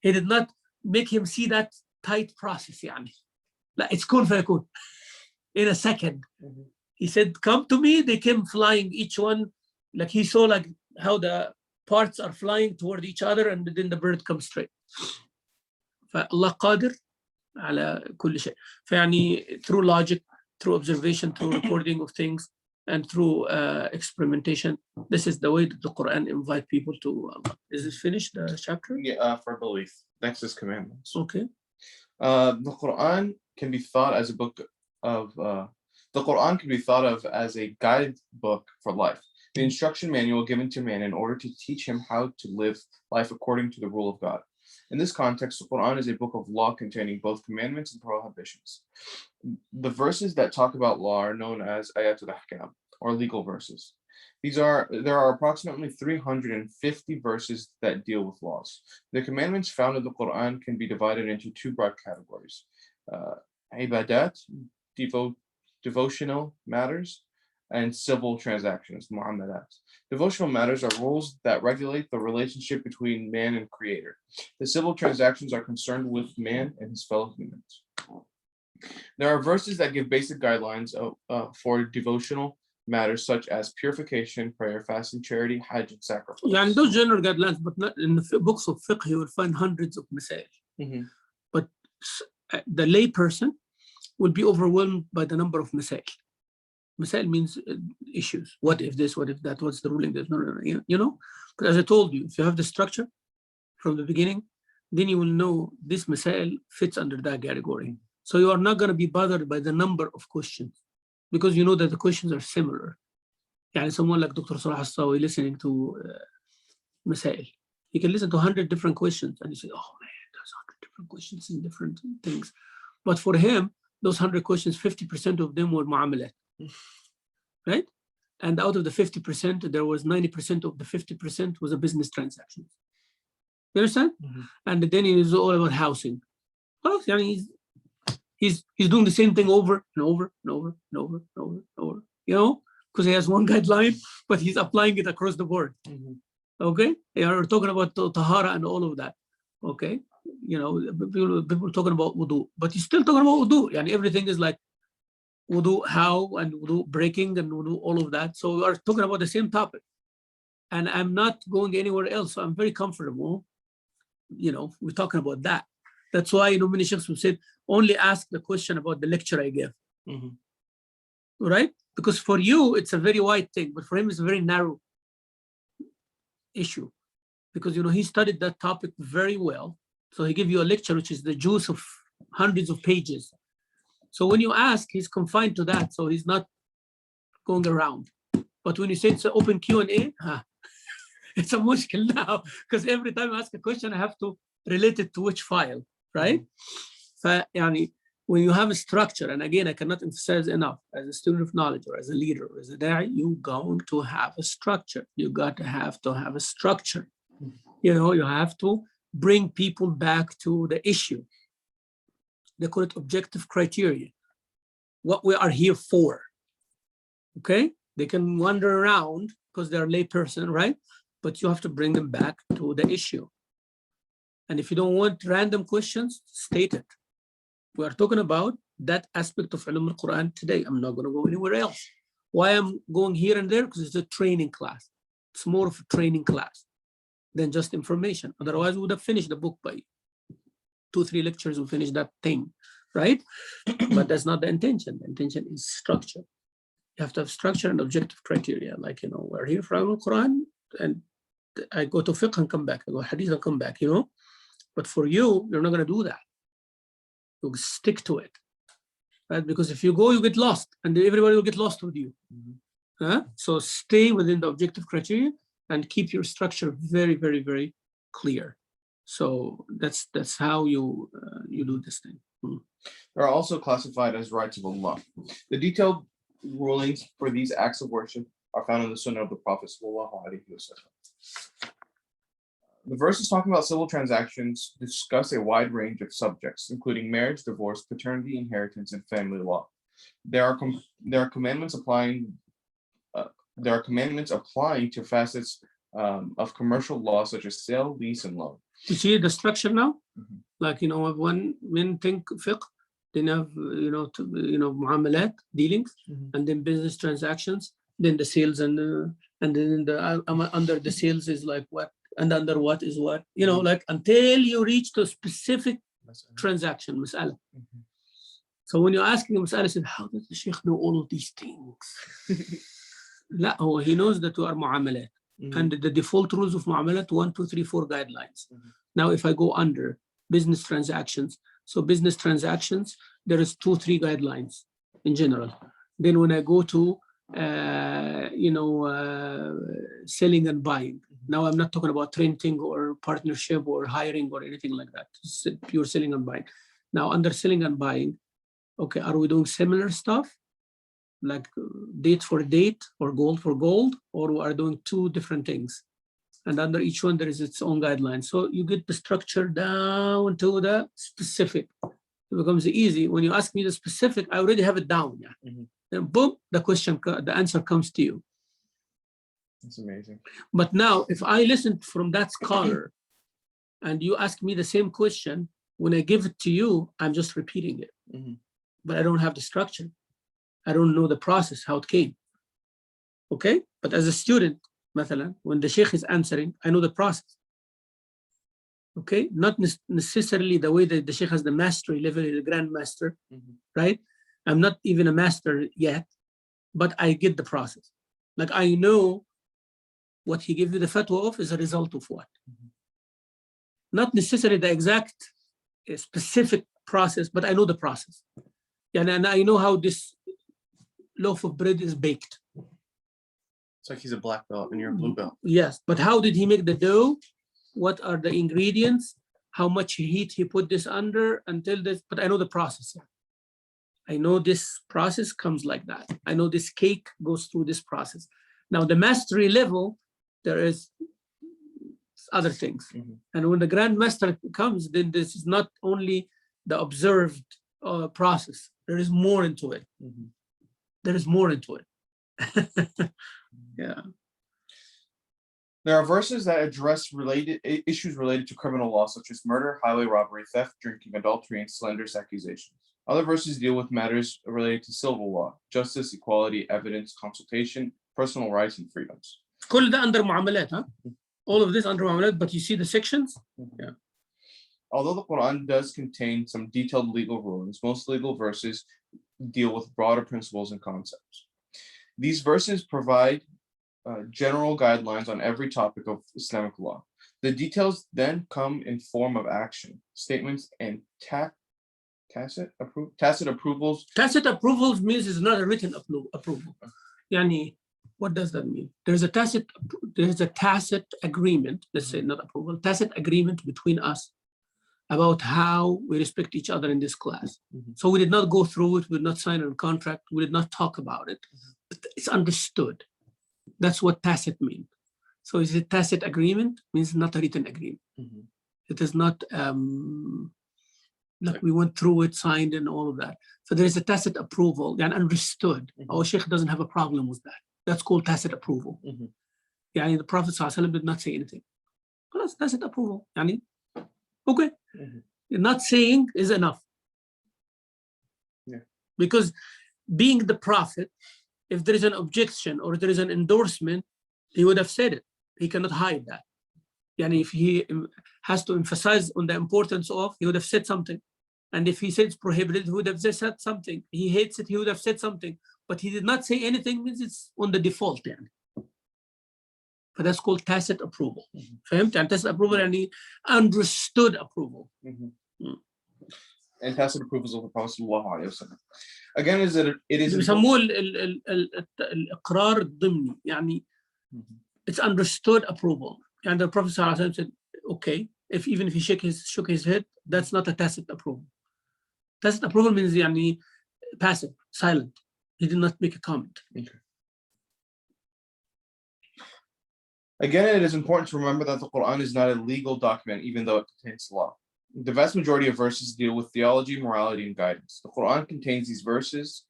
He did not make him see that tight process. يعني لا, it's kun fayakun in a second. He said, come to me. They came flying, each one, like he saw like how the parts are flying toward each other, and then the bird comes straight. فالله قادر على كل شيء. فيعني through logic, through observation, through recording of things, and through experimentation, this is the way that the Quran invite people to Allah. Is this finished, the chapter? Yeah, for belief. Next is commandments. Okay. The Quran can be thought as a book of the Quran can be thought of as a guidebook for life, the instruction manual given to man in order to teach him how to live life according to the rule of God. In this context, the Quran is a book of law containing both commandments and prohibitions. The verses that talk about law are known as ayatul ahkam, or legal verses. There are approximately 350 verses that deal with laws. The commandments found in the Quran can be divided into two broad categories: ibadat, devotional matters, and civil transactions, mu'amalat. Devotional matters are rules that regulate the relationship between man and creator. The civil transactions are concerned with man and his fellow humans. There are verses that give basic guidelines for devotional matters such as purification, prayer, fasting, charity, hajj, and sacrifice. يعني those general guidelines, but not in the books of fiqh, you will find hundreds of masail. But the lay person will be overwhelmed by the number of masail. Masail means issues. What if this? What if that? What's the ruling? There's no, you know. But as I told you, if you have the structure from the beginning, then you will know this masail fits under that category. So you are not going to be bothered by the number of questions, because you know that the questions are similar. يعني someone like Dr. Salah Hassawi listening to masail, he can listen to 100 different questions and he says, oh man, there's 100 different questions in different things. But for him, those 100 questions, 50% of them were mu'amalat. Right? And out of the 50%, there was 90% of the 50% was a business transaction. You understand? And then it is all about housing. Well, I mean, he's doing the same thing over and over and over and over and over and over, you know, because he has one guideline, but he's applying it across the board. Okay? They are talking about tahara and all of that. Okay? You know, people talking about wudu, but he's still talking about wudu. And everything is like wudu, how, and wudu breaking, and wudu, all of that. So we are talking about the same topic. And I'm not going anywhere else. So I'm very comfortable. You know, we're talking about that. That's why, you know, many sheikhs who said, only ask the question about the lecture I gave. Right? Because for you, it's a very wide thing, but for him, it's a very narrow issue. Because, you know, he studied that topic very well. So he gave you a lecture, which is the juice of hundreds of pages. So when you ask, he's confined to that. So he's not going around. But when you say it's an open Q&A, it's a mushkil now. Because every time I ask a question, I have to relate it to which file, right? يعني, when you have a structure, and again, I cannot emphasize enough, as a student of knowledge or as a leader or as a da'i, you're going to have a structure. You got to have a structure. You know, you have to bring people back to the issue. They call it objective criteria. What we are here for. Okay? They can wander around because they're a lay person, right? But you have to bring them back to the issue. And if you don't want random questions, state it. We are talking about that aspect of Ulum al-Quran today. I'm not going to go anywhere else. Why I'm going here and there? Because it's a training class. It's more of a training class than just information. Otherwise, we would have finished the book by 2-3 lectures and finish that thing, right? But that's not the intention. The intention is structure. You have to have structure and objective criteria. Like, we're here for Al-Quran, and I go to fiqh and come back. I go hadith and come back, But for you, you're not going to do that. You stick to it, right? Because if you go, you get lost, and everybody will get lost with you. So stay within the objective criteria and keep your structure very, very, very clear. So that's how you do this thing. They are also classified as rights of Allah. The detailed rulings for these acts of worship are found in the Sunnah of the Prophet ﷺ. The verses talking about civil transactions discuss a wide range of subjects, including marriage, divorce, paternity, inheritance, and family law. There are commandments applying. There are commandments applying to facets of commercial law, such as sale, lease, and loan. You see the structure now? Like, when men think fiqh, then have, muamalat, dealings, and then business transactions, then the sales, and then under the sales is like what, and under what is what, like until you reach to a specific transaction, mas'ala. So when you're asking a mas'ala, I said, how does the sheikh know all of these things? He knows that we are muamalat. And the default rules of muamalat, 1, 2, 3, 4 guidelines. Now, if I go under business transactions, so business transactions, there is 2, 3 guidelines in general. Then when I go to, selling and buying, now I'm not talking about renting or partnership or hiring or anything like that. It's pure selling and buying. Now, under selling and buying, okay, are we doing similar stuff? Like date for date or gold for gold, or we are doing 2 different things, and under each one there is its own guideline. So you get the structure down to the specific. It becomes easy. When you ask me the specific, I already have it down. Then boom, the answer comes to you. That's amazing. But now, if I listen from that scholar and you ask me the same question, when I give it to you, I'm just repeating it. But I don't have the structure. I don't know the process, how it came. Okay? But as a student, مثلا, when the sheikh is answering, I know the process. Okay? Not necessarily the way that the sheikh has the mastery level, the grandmaster, right? I'm not even a master yet, but I get the process. Like, I know what he gave you the fatwa of is a result of what. Not necessarily the exact specific process, but I know the process. And I know how this loaf of bread is baked. It's like he's a black belt and you're a blue belt. Yes, but how did he make the dough? What are the ingredients? How much heat he put this under until this? But I know the process. I know this process comes like that. I know this cake goes through this process. Now, the mastery level, there is other things. And when the grandmaster comes, then this is not only the observed process. There is more into it. There is more into it. Yeah. There are verses that address issues related to criminal law, such as murder, highway robbery, theft, drinking, adultery, and slanderous accusations. Other verses deal with matters related to civil law, justice, equality, evidence, consultation, personal rights, and freedoms. كل ده under معاملات, huh? All of this under معاملات, but you see the sections? Yeah. Although the Quran does contain some detailed legal rulings, most legal verses deal with broader principles and concepts. These verses provide general guidelines on every topic of Islamic law. The details then come in form of action, statements, and tacit approvals. Tacit approvals means it's not a written approval. Yani, what does that mean? There's a tacit agreement, let's say not approval, tacit agreement between us about how we respect each other in this class. So we did not go through it, we did not sign a contract, we did not talk about it, but it's understood. That's what tacit means. So is it tacit agreement? Means not a written agreement. It is not like we went through it, signed and all of that. So there is a tacit approval and understood. Our Sheikh doesn't have a problem with that. That's called tacit approval. Yani the Prophet ﷺ did not say anything. That's tacit approval. Yani, okay. Not saying is enough. Because being the prophet, if there is an objection or there is an endorsement, he would have said it. He cannot hide that. And if he has to emphasize on the importance of, he would have said something. And if he said it's prohibited, he would have just said something. He hates it, he would have said something. But he did not say anything, means it's on the default. يعني. But that's called tacit approval. فهمت؟ يعني tacit approval يعني understood approval. And tacit approvals of the Prophet sallallahu alaihi wasallam. Again, it is بيسموه الإقرار الضمني. يعني it's understood approval. And the Prophet ﷺ said, okay, even if he shook his head, that's not a tacit approval. Tacit approval means يعني passive, silent. He did not make a comment. Okay. Again, it is important to remember that the Quran is not a legal document, even though it contains law. The vast majority of verses deal with theology, morality, and guidance. The Quran contains verses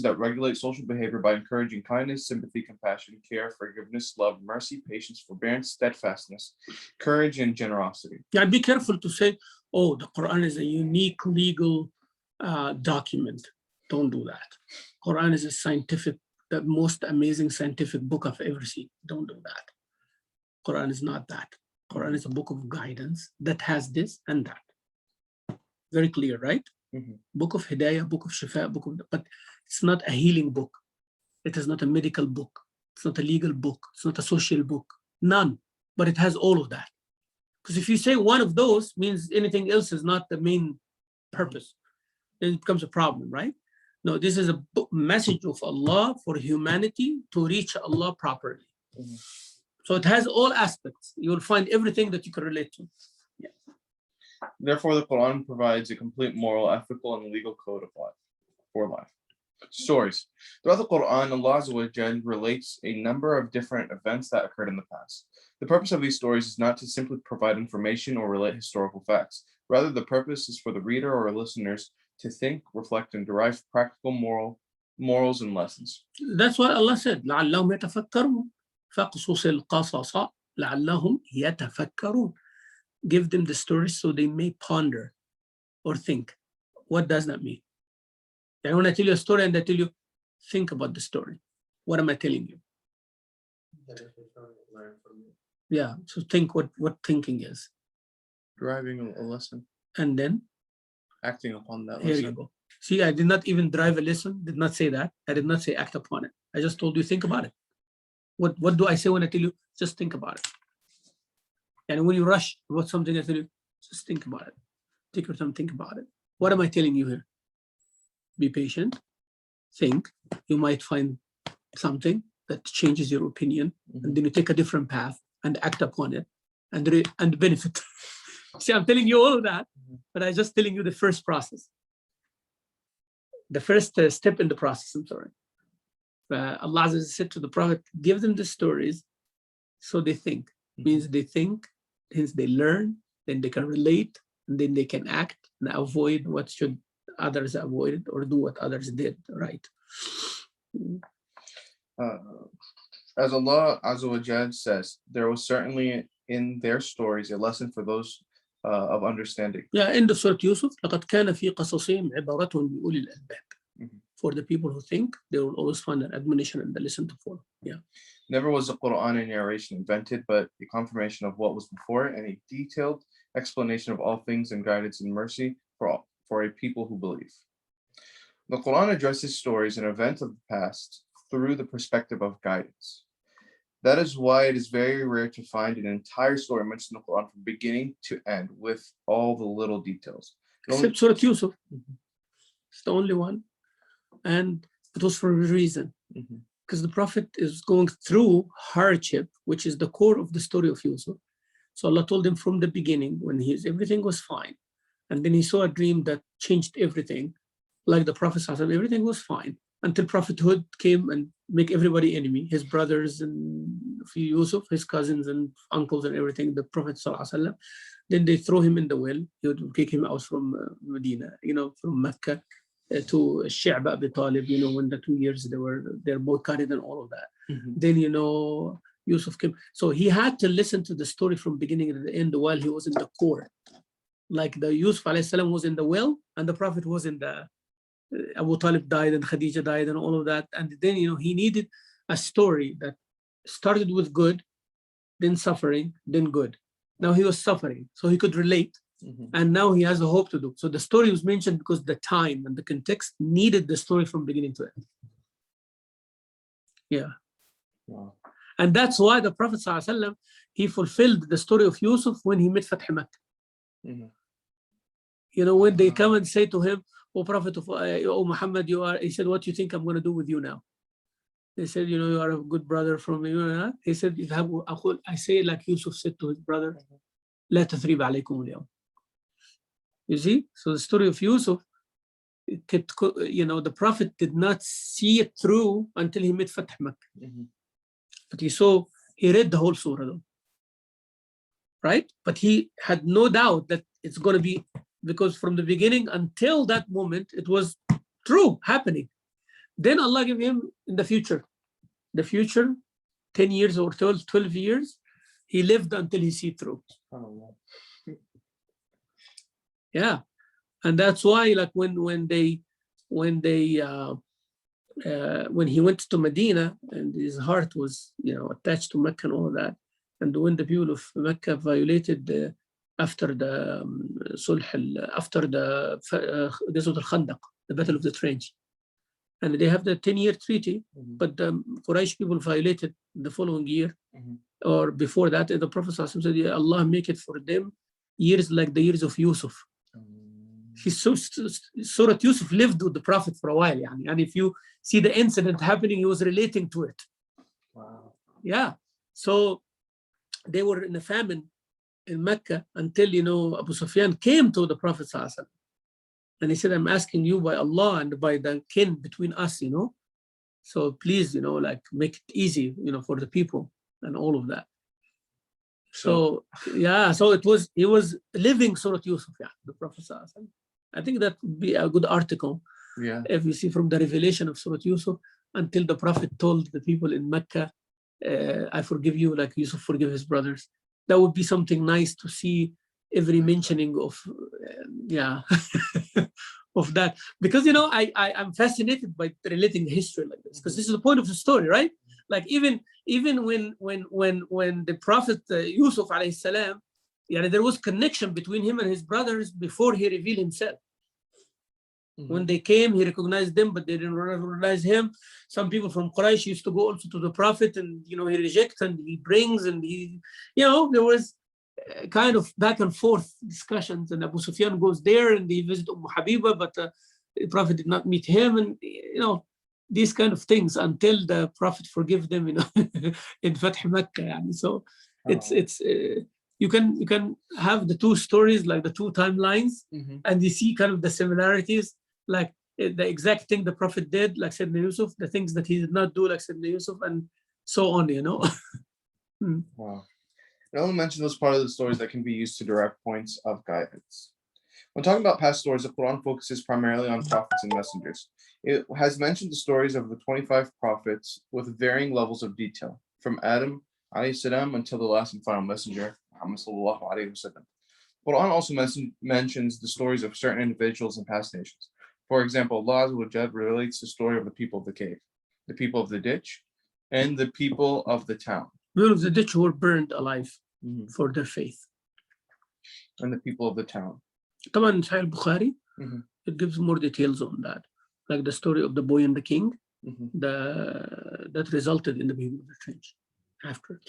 that regulate social behavior by encouraging kindness, sympathy, compassion, care, forgiveness, love, mercy, patience, forbearance, steadfastness, courage, and generosity. Yeah, be careful to say, oh, the Quran is a unique legal document. Don't do that. Quran is the most amazing scientific book I've ever seen. Don't do that. Quran is not that. Quran is a book of guidance that has this and that. Very clear, right? Book of Hidayah, book of Shifa, but it's not a healing book. It is not a medical book. It's not a legal book. It's not a social book. None. But it has all of that. Because if you say one of those, means anything else is not the main purpose. Then it becomes a problem, right? No, this is a message of Allah for humanity to reach Allah properly. So it has all aspects. You will find everything that you can relate to. Therefore, the Quran provides a complete moral, ethical, and legal code of life for life. Stories. Throughout the Quran, Allah Azza wa Jal relates a number of different events that occurred in the past. The purpose of these stories is not to simply provide information or relate historical facts. Rather, the purpose is for the reader or listeners to think, reflect, and derive practical morals and lessons. That's what Allah said. لعلهم يتفكرون فقصص القصص لعلهم يتفكرون. Give them the stories so they may ponder or think. What does that mean? And when I tell you a story and I tell you, think about the story. What am I telling you? Yeah, so think what thinking is. Deriving a lesson. And then? Acting upon that Here lesson. you go. See, I did not even drive a lesson, did not say that. I did not say act upon it. I just told you, think about it. What do I say when I tell you, just think about it? And when you rush about something, I tell you, just think about it. Take your time, think about it. What am I telling you here? Be patient, think. You might find something that changes your opinion, and then you take a different path and act upon it and benefit. See, I'm telling you all of that, but I'm just telling you the first process. The first step in the process, I'm sorry. Allah Azza said to the Prophet, give them the stories so they think. Means they think, hence they learn, then they can relate, and then they can act and avoid what should others avoid or do what others did, right? As Allah Azza wa Jal says, there was certainly in their stories a lesson for those of understanding. Yeah, end of Surah Yusuf, لَقَدْ كَانَ فِي قَصَصِهِمْ عِبَرَةٌ لِأُولِي الْأَلْبَابِ. For the people who think, they will always find an admonition and a lesson to follow. Yeah. Never was the Quran a narration invented, but a confirmation of what was before it and a detailed explanation of all things and guidance and mercy for a people who believe. The Quran addresses stories and events of the past through the perspective of guidance. That is why it is very rare to find an entire story mentioned in the Quran from beginning to end with all the little details. Except Surah Yusuf. It's the only one. And it was for a reason. Because the Prophet is going through hardship, which is the core of the story of Yusuf. So Allah told him from the beginning, when everything was fine, and then he saw a dream that changed everything, like the Prophet ﷺ, everything was fine, until prophethood came and make everybody enemy, his brothers and Yusuf, his cousins and uncles and everything, the Prophet ﷺ. Then they throw him in the well. He would kick him out from Medina, from Mecca to Shi'ba Abi Talib, when the 2 years they're boycotted and all of that. Then, Yusuf came. So he had to listen to the story from beginning to the end while he was in the court. Like the Yusuf alayhi salam was in the well and the Prophet was in the Abu Talib died and Khadija died and all of that. And then, he needed a story that started with good, then suffering, then good. Now he was suffering, so he could relate. And now he has a hope to do. So the story was mentioned because the time and the context needed the story from beginning to end. Yeah. Wow. And that's why the Prophet ﷺ, he fulfilled the story of Yusuf when he met Fath Makkah. When they come and say to him, "Oh Prophet of Muhammad, he said, what do you think I'm going to do with you now?" They said, you are a good brother from you. He said, I say like Yusuf said to his brother, لا تثريب عليكم اليوم. You see? So the story of Yusuf, the Prophet did not see it through until he met Fath Makkah. But he read the whole surah though. Right? But he had no doubt that it's going to be, because from the beginning until that moment, it was true, happening. Then Allah gave him in the future, 10 years or 12 years, he lived until he see through. Oh, yeah. And that's why, like when he went to Medina and his heart was, attached to Mecca and all of that. And when the people of Mecca violated after the Ghazwat al-Khandaq, the Battle of the Trench, and they have the 10-year treaty, but the Quraysh people violated the following year, or before that, the Prophet said, yeah, Allah make it for them years like the years of Yusuf. Surah Yusuf lived with the Prophet for a while, and if you see the incident happening, he was relating to it. wow. Yeah. So they were in a famine in Mecca until, Abu Sufyan came to the Prophet ﷺ. And he said, I'm asking you by Allah and by the kin between us, so please, make it easy, for the people and all of that. So yeah, so he was living Surah Yusuf, the Prophet ﷺ. I think that would be a good article. Yeah. If you see from the revelation of Surah Yusuf until the Prophet told the people in Mecca, I forgive you like Yusuf forgive his brothers. That would be something nice to see every mentioning of, of that. Because, I'm fascinated by relating history like this, because this is the point of the story, right? Like even when the Prophet Yusuf alayhi salam, there was connection between him and his brothers before he revealed himself. When they came, he recognized them, but they didn't recognize him. Some people from Quraysh used to go also to the Prophet, and he rejects and he brings, and there was kind of back and forth discussions. And Abu Sufyan goes there and he visits Habiba, but the Prophet did not meet him, and these kind of things until the Prophet forgive them, in Fath Makkah. So it's you can have the two stories, like the two timelines, and you see kind of the similarities, like the exact thing the Prophet did, like Sayyidina Yusuf, the things that he did not do, like Sayyidina Yusuf, and so on, Wow. It only mentions those part of the stories that can be used to direct points of guidance. When talking about past stories, the Quran focuses primarily on prophets and messengers. It has mentioned the stories of the 25 prophets with varying levels of detail, from Adam alayhi salam until the last and final messenger, Muhammad sallallahu alayhi wasallam. Quran also mentions the stories of certain individuals in past nations. For example, Allah Azza wa Jalla relates the story of the people of the cave, the people of the ditch, and the people of the town. People of the ditch were burned alive for their faith. And the people of the town. طبعا in Sahih Bukhari, it gives more details on that, like the story of the boy and the king, that resulted in the people of the trench after.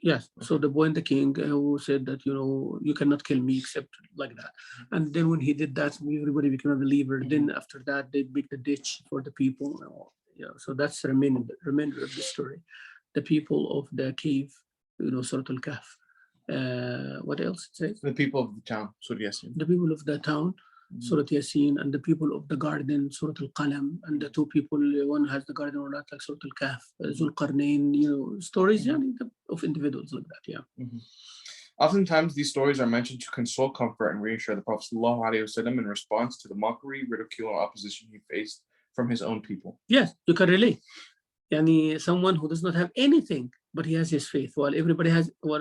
Yes. So the boy and the king who said that, you cannot kill me except like that. And then when he did that, everybody became a believer. Then after that, they built the ditch for the people. So that's the remainder of the story. The people of the cave, Surah Al-Kahf. What else it says? The people of the town, Surah Yasin. The people of the town, Surah Yasin, and the people of the garden, Surah Al-Qalam, and the two people, one has the garden or not, like Surah Al-Kahf, Zulqarnain, stories of individuals like that, Oftentimes, these stories are mentioned to console, comfort, and reassure the Prophet ﷺ in response to the mockery, ridicule, and opposition he faced from his own people. Yes, you can relate. Someone who does not have anything, but he has his faith, while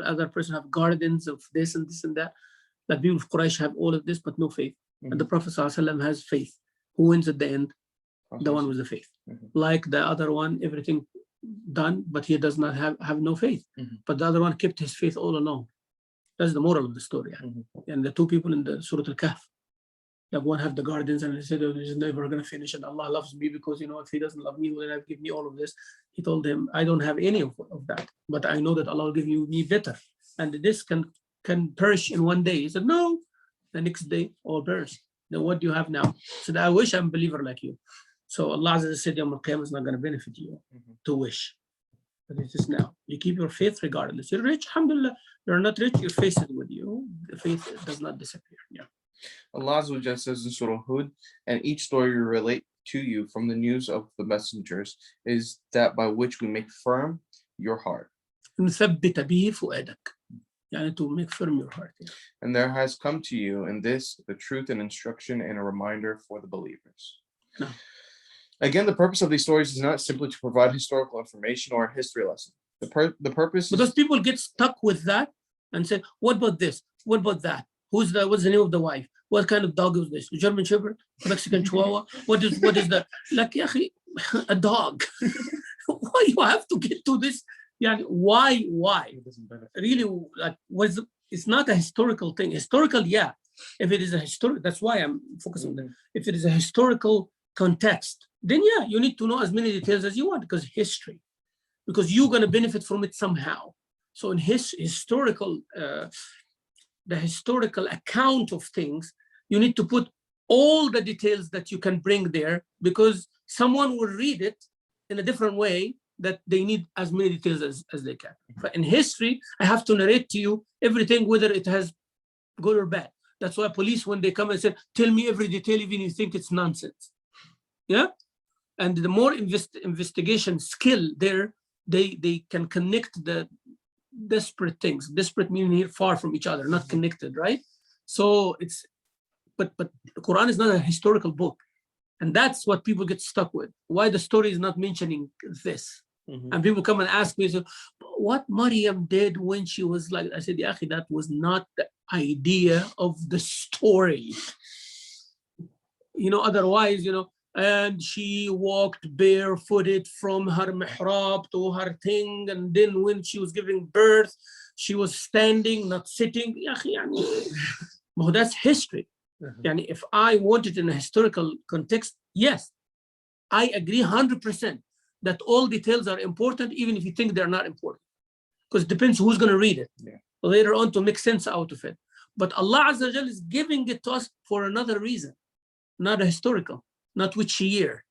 other person have gardens of this and this and that. Like people of Quraysh have all of this, but no faith. And the Prophet ﷺ has faith, Who wins at the end? The one with the faith. Like the other one, everything done, but he does not have no faith. But the other one kept his faith all along. That's the moral of the story. And the two people in the Surah Al-Kahf, like one have the gardens and he said, oh, he's never going to finish, and Allah loves me because, if he doesn't love me, will give me all of this. He told him, I don't have any of that, but I know that Allah will give you me better, and this can perish in one day. He said, no. The next day all perish. Then what do you have now? He said, I wish I'm a believer like you. So Allah said, Yawm al-Qiyamah is not going to benefit you to wish. But it is now. You keep your faith regardless. You're rich, alhamdulillah. You're not rich, your faith is with you. The faith does not disappear. Yeah. Allah says in Surah Hud, and each story we relate to you from the news of the messengers is that by which we make firm your heart. نثبت به فؤادك. يعني to make firm your heart. Yeah. And there has come to you in this the truth and instruction and a reminder for the believers. No. Again, the purpose of these stories is not simply to provide historical information or a history lesson. The purpose because people get stuck with that and say, what about this? What about that? What's the name of the wife? What kind of dog is this? A German Shepherd? A Mexican Chihuahua? What is that? Like, a dog. Why you have to get to this? Yeah, why? Really, like, it's not a historical thing. Historical, yeah. If it is a historical, that's why I'm focusing on that. If it is a historical context, then yeah, you need to know as many details as you want, because history, because you're going to benefit from it somehow. So in his historical, the historical account of things, you need to put all the details that you can bring there, because someone will read it in a different way, that they need as many details as they can. But in history, I have to narrate to you everything, whether it has good or bad. That's why police, when they come and say, tell me every detail, even if you think it's nonsense. Yeah? And the more investigation skill there, they can connect the disparate things. Disparate meaning here far from each other, not connected, right? So it's, but the Quran is not a historical book. And that's what people get stuck with. Why the story is not mentioning this. And people come and ask me, so, what Maryam did when she was like, I said, Yahi, that was not the idea of the story. Otherwise, and she walked barefooted from her mihrab to her thing. And then when she was giving birth, she was standing, not sitting. Well, that's history. And if I want it in a historical context, yes, I agree 100% that all details are important, even if you think they're not important, because it depends who's going to read it later on to make sense out of it. But Allah Azza wa Jal is giving it to us for another reason, not a historical, not which year,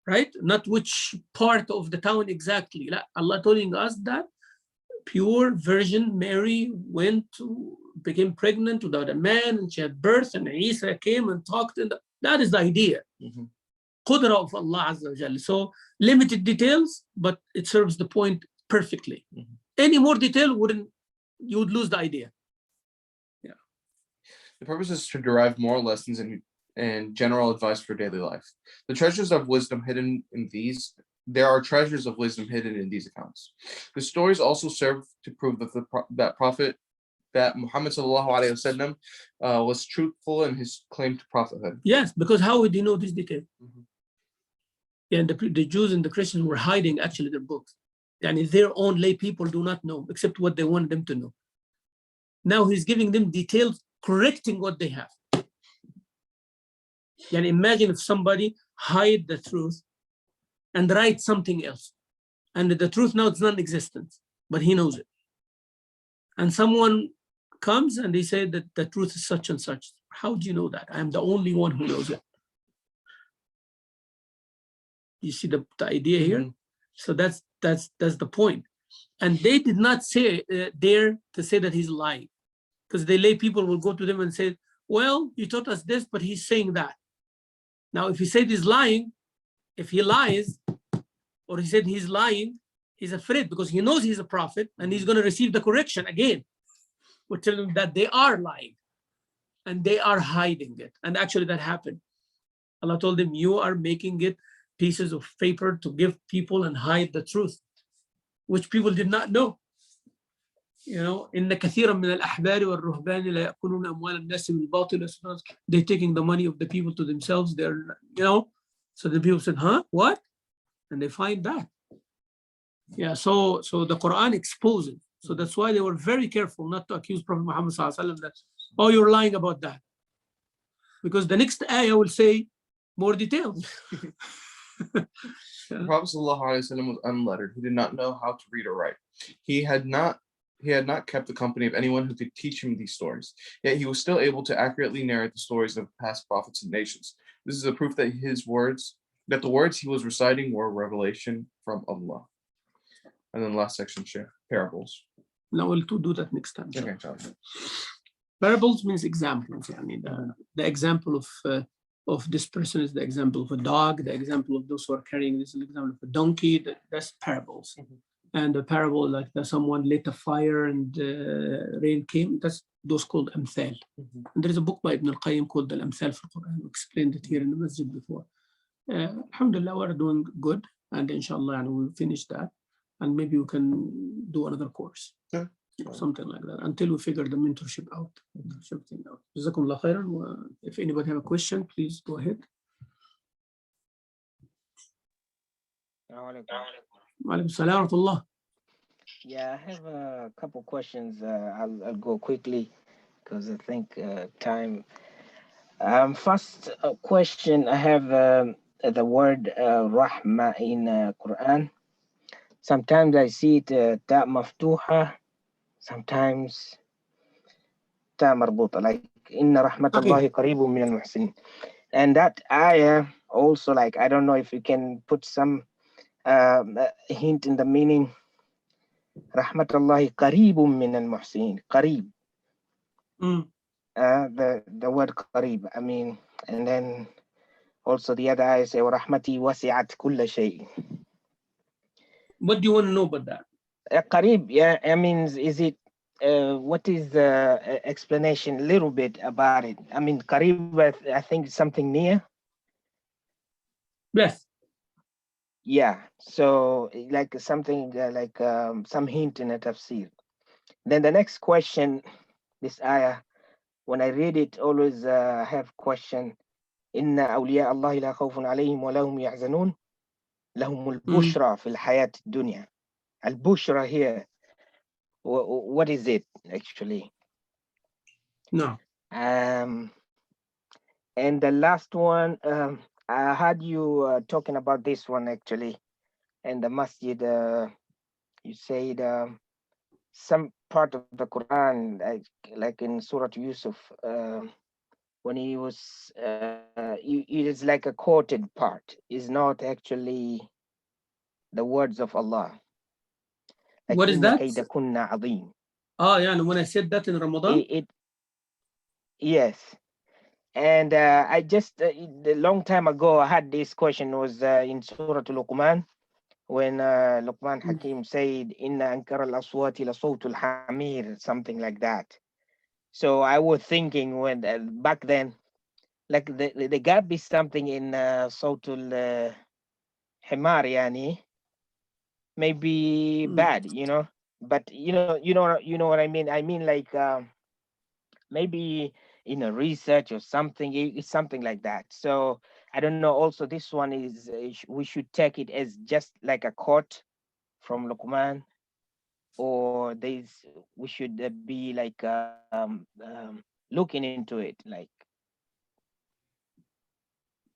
right? Not which part of the town exactly. Allah telling us that pure Virgin Mary became pregnant without a man, and she had birth, and Isa came and talked, and that is the idea. Qudra of Allah Azza wa Jalla. So limited details, but it serves the point perfectly. Any more detail you would lose the idea. Yeah. The purpose is to derive moral lessons and general advice for daily life. The treasures of wisdom hidden in these. There are treasures of wisdom hidden in these accounts. The stories also serve to prove that Muhammad sallallahu alaihi wasallam was truthful in his claim to prophethood. Yes, because how would you know this detail? And the Jews and the Christians were hiding actually their books. And their own lay people do not know, except what they want them to know. Now he's giving them details, correcting what they have. And imagine if somebody hide the truth and write something else. And the truth now is non-existent, but he knows it. And someone comes and they say that the truth is such and such. How do you know that? I am the only one who knows it. You see the idea here? So that's the point. And they did not dare to say that he's lying, because the lay people will go to them and say, well, you taught us this, but he's saying that. Now, if he said he's lying, if he lies, or he said he's lying, he's afraid, because he knows he's a prophet and he's going to receive the correction again. We're telling them that they are lying and they are hiding it. And actually that happened. Allah told them, you are making it pieces of paper to give people and hide the truth, which people did not know. you know, إن كثيرا من الأحبار والرهبان لا يأكلون أموال الناس بالباطل. They're taking the money of the people to themselves. They're, you know, so the people said, huh, what? And they find that. Yeah, so the Quran exposes. So that's why they were very careful not to accuse Prophet Muhammad that, oh, you're lying about that. Because the next ayah will say more details. The Prophet ﷺ was unlettered. He did not know how to read or write. He had not kept the company of anyone who could teach him these stories. Yet he was still able to accurately narrate the stories of past prophets and nations. This is a proof that the words he was reciting were a revelation from Allah. And then the last section, parables. Now we'll do that next time. Okay, parables means examples. The example of this person is the example of a dog. The example of those who are carrying this is the example of a donkey. That's parables. And the parable like that someone lit a fire and rain came. That's those called amthal. And there is a book by Ibn al-Qayyim called the Amthal for Quran. We explained it here in the masjid before. Alhamdulillah, we're doing good, and inshallah, we'll finish that. And maybe we can do another course, something like that, until we figure the mentorship out. Jazakumullah khairan. If anybody have a question, please go ahead. Walaikum salam wa rahmatullah. Yeah, I have a couple questions. I'll go quickly because I think time. First question, I have the word rahma in Quran. Sometimes I see it ta maftuha, sometimes ta marbuta, like inna rahmatallahi qareebun min al-muhsinin. And that ayah also, like, I don't know if you can put some hint in the meaning. Rahmatallahi qareebun min al-muhsinin. Qareeb. The word qareeb, I mean, and then also the other ayah say, rahmati wasi'at kulla shay. What do you want to know about that? Qareeb, yeah, I mean, is it, what is the explanation a little bit about it? I mean, qareeb, I think it's something near. Yes. Yeah, so like something like some hint in a tafsir. Then the next question, this ayah, when I read it, always have question. Inna awliya Allah la khawfun alayhim wa lahum yahzanun lahum al-bushra fil hayat dunya. Al-bushra here, what is it actually? No. And the last one, I heard you talking about this one actually, and the masjid. You said some part of the Quran, like in Surah Yusuf, when he was, it is like a quoted part. Is not actually the words of Allah. Like, what is that? Oh, yeah, and when I said that in Ramadan? Yes. And I just, a long time ago, I had this question, was in Surah Luqman, when Luqman Hakim said, Inna ankara al-aswati la sawtul hamir, something like that. So I was thinking when back then, like the gap is something in Sawtul Himar, yani, maybe bad, you know. But you know what I mean. I mean, like maybe in a research or something, it's something like that. So I don't know. Also, this one is we should take it as just like a quote from Luqman, or we should be like looking into it, like.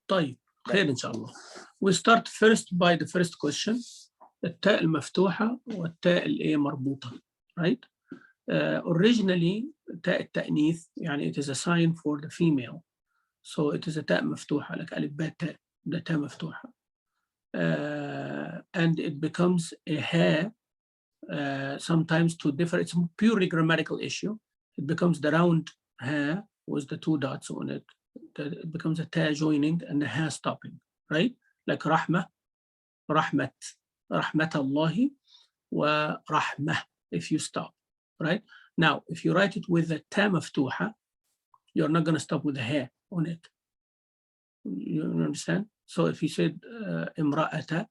طيب خير إن شاء الله. We start first by the first question. التاء المفتوحة والتاء الإيه مربوطة, right? Originally تاء التأنيث يعني it is a sign for the female, so it is a تاء مفتوحة like ألف باء تاء, ده تاء مفتوحة, and it becomes a ها sometimes to differ. It's a purely grammatical issue. It becomes the round ها with the two dots on it. It becomes a ta joining and a ha stopping, right? Like rahmah, rahmat, rahmatallahi, wa rahmah, if you stop, right? Now, if you write it with a ta maftuha, you're not going to stop with a ha on it. You understand? So if you said imra'ata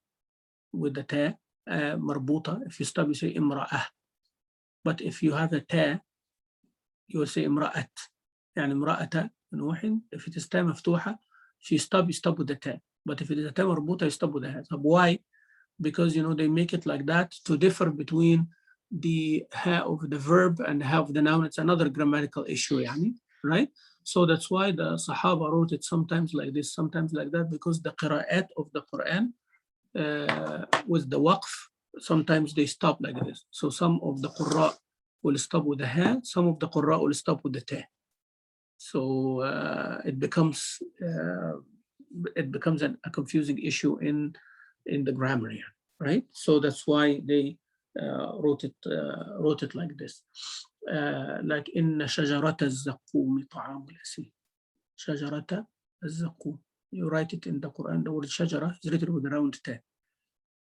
with the ta marbuta, if you stop, you say imra'ah. But if you have a ta, you will say امرأة. يعني امرأة نوح. If it is ta مفتوحة, you stop with the ta. But if it is a ta مربوطة, you stop with the ha. So why? Because they make it like that to differ between the ha of the verb and ha of the noun. It's another grammatical issue, right? So that's why the Sahaba wrote it sometimes like this, sometimes like that, because the qira'at of the Quran with the waqf, sometimes they stop like this. So some of the qurra will stop with the ha, some of the qurra will stop with the ta. So it becomes a confusing issue in the grammar, right? So that's why they wrote it like this. Like in شجرة الزقوم طعام الأثيم. شجرة الزقوم. You write it in the Quran, the word شجرة is written with a round ta.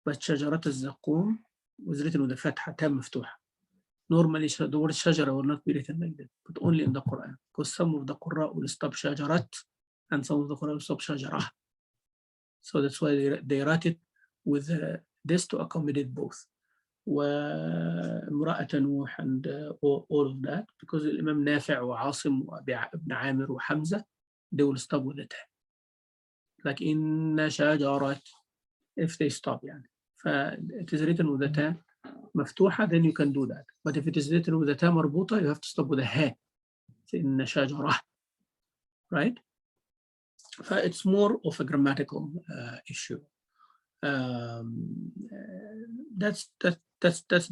But شجرة الزقوم was written with a fatha, ta مفتوحة. Normally the word شجرة will not be written like that, but only in the Quran, because some of the Qur'an will stop شجرة and some of the Quran will stop شجرة. So that's why they write it with this to accommodate both. وامرأة نوح and all of that, because الإمام نافع وعاصم وابن عامر وحمزة, they will stop with it. Like إن شجرة, if they stop it is written with the ta مفتوحة, then you can do that. But if it is written with the ta مربوطة, you have to stop with a ha. إن شجرة, right? It's more of a grammatical issue. That's the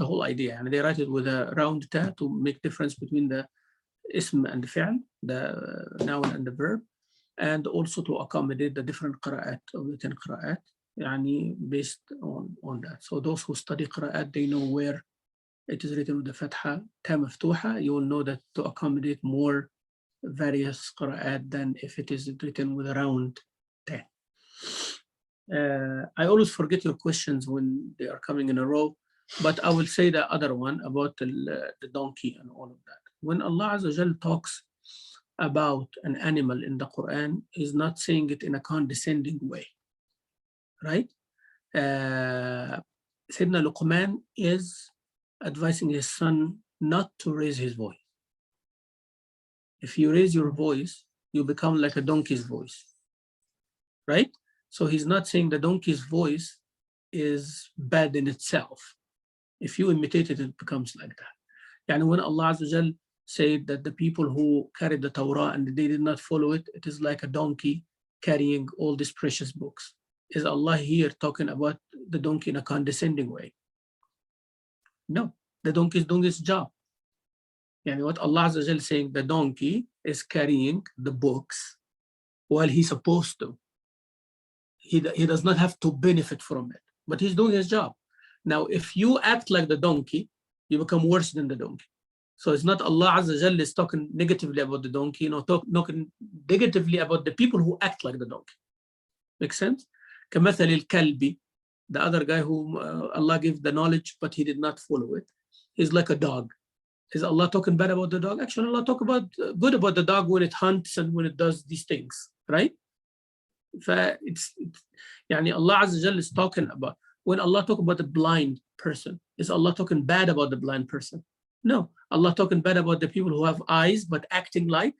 whole idea. And they write it with a round ta to make difference between the ism and the fi'l, the noun and the verb, and also to accommodate the different qira'at of the 10 qira'at, based on that. So those who study qira'at, they know where it is written with the fatha, ta maftuha. You will know that to accommodate more various qira'at than if it is written with a round ta. I always forget your questions when they are coming in a row, but I will say the other one about the donkey and all of that. When Allah Azza wa Jal talks about an animal in the Quran, He's not saying it in a condescending way, right? Sayyidina Luqman is advising his son not to raise his voice. If you raise your voice, you become like a donkey's voice, right? So he's not saying the donkey's voice is bad in itself. If you imitate it, it becomes like that. And when Allah Azza wa Jal said that the people who carried the Torah and they did not follow it, it is like a donkey carrying all these precious books. Is Allah here talking about the donkey in a condescending way? No, the donkey is doing its job. What Allah Azza wa Jal is saying, the donkey is carrying the books while he's supposed to. He does not have to benefit from it, but he's doing his job. Now, if you act like the donkey, you become worse than the donkey. So it's not Allah Azza wa Jal is talking negatively about the donkey, talking negatively about the people who act like the donkey. Make sense? كمثل الكلب, the other guy whom Allah gave the knowledge, but he did not follow it. He's like a dog. Is Allah talking bad about the dog? Actually, Allah talk about good about the dog when it hunts and when it does these things, right? Allah Azza wa Jal is talking about, when Allah talk about the blind person, is Allah talking bad about the blind person? No, Allah talking bad about the people who have eyes but acting like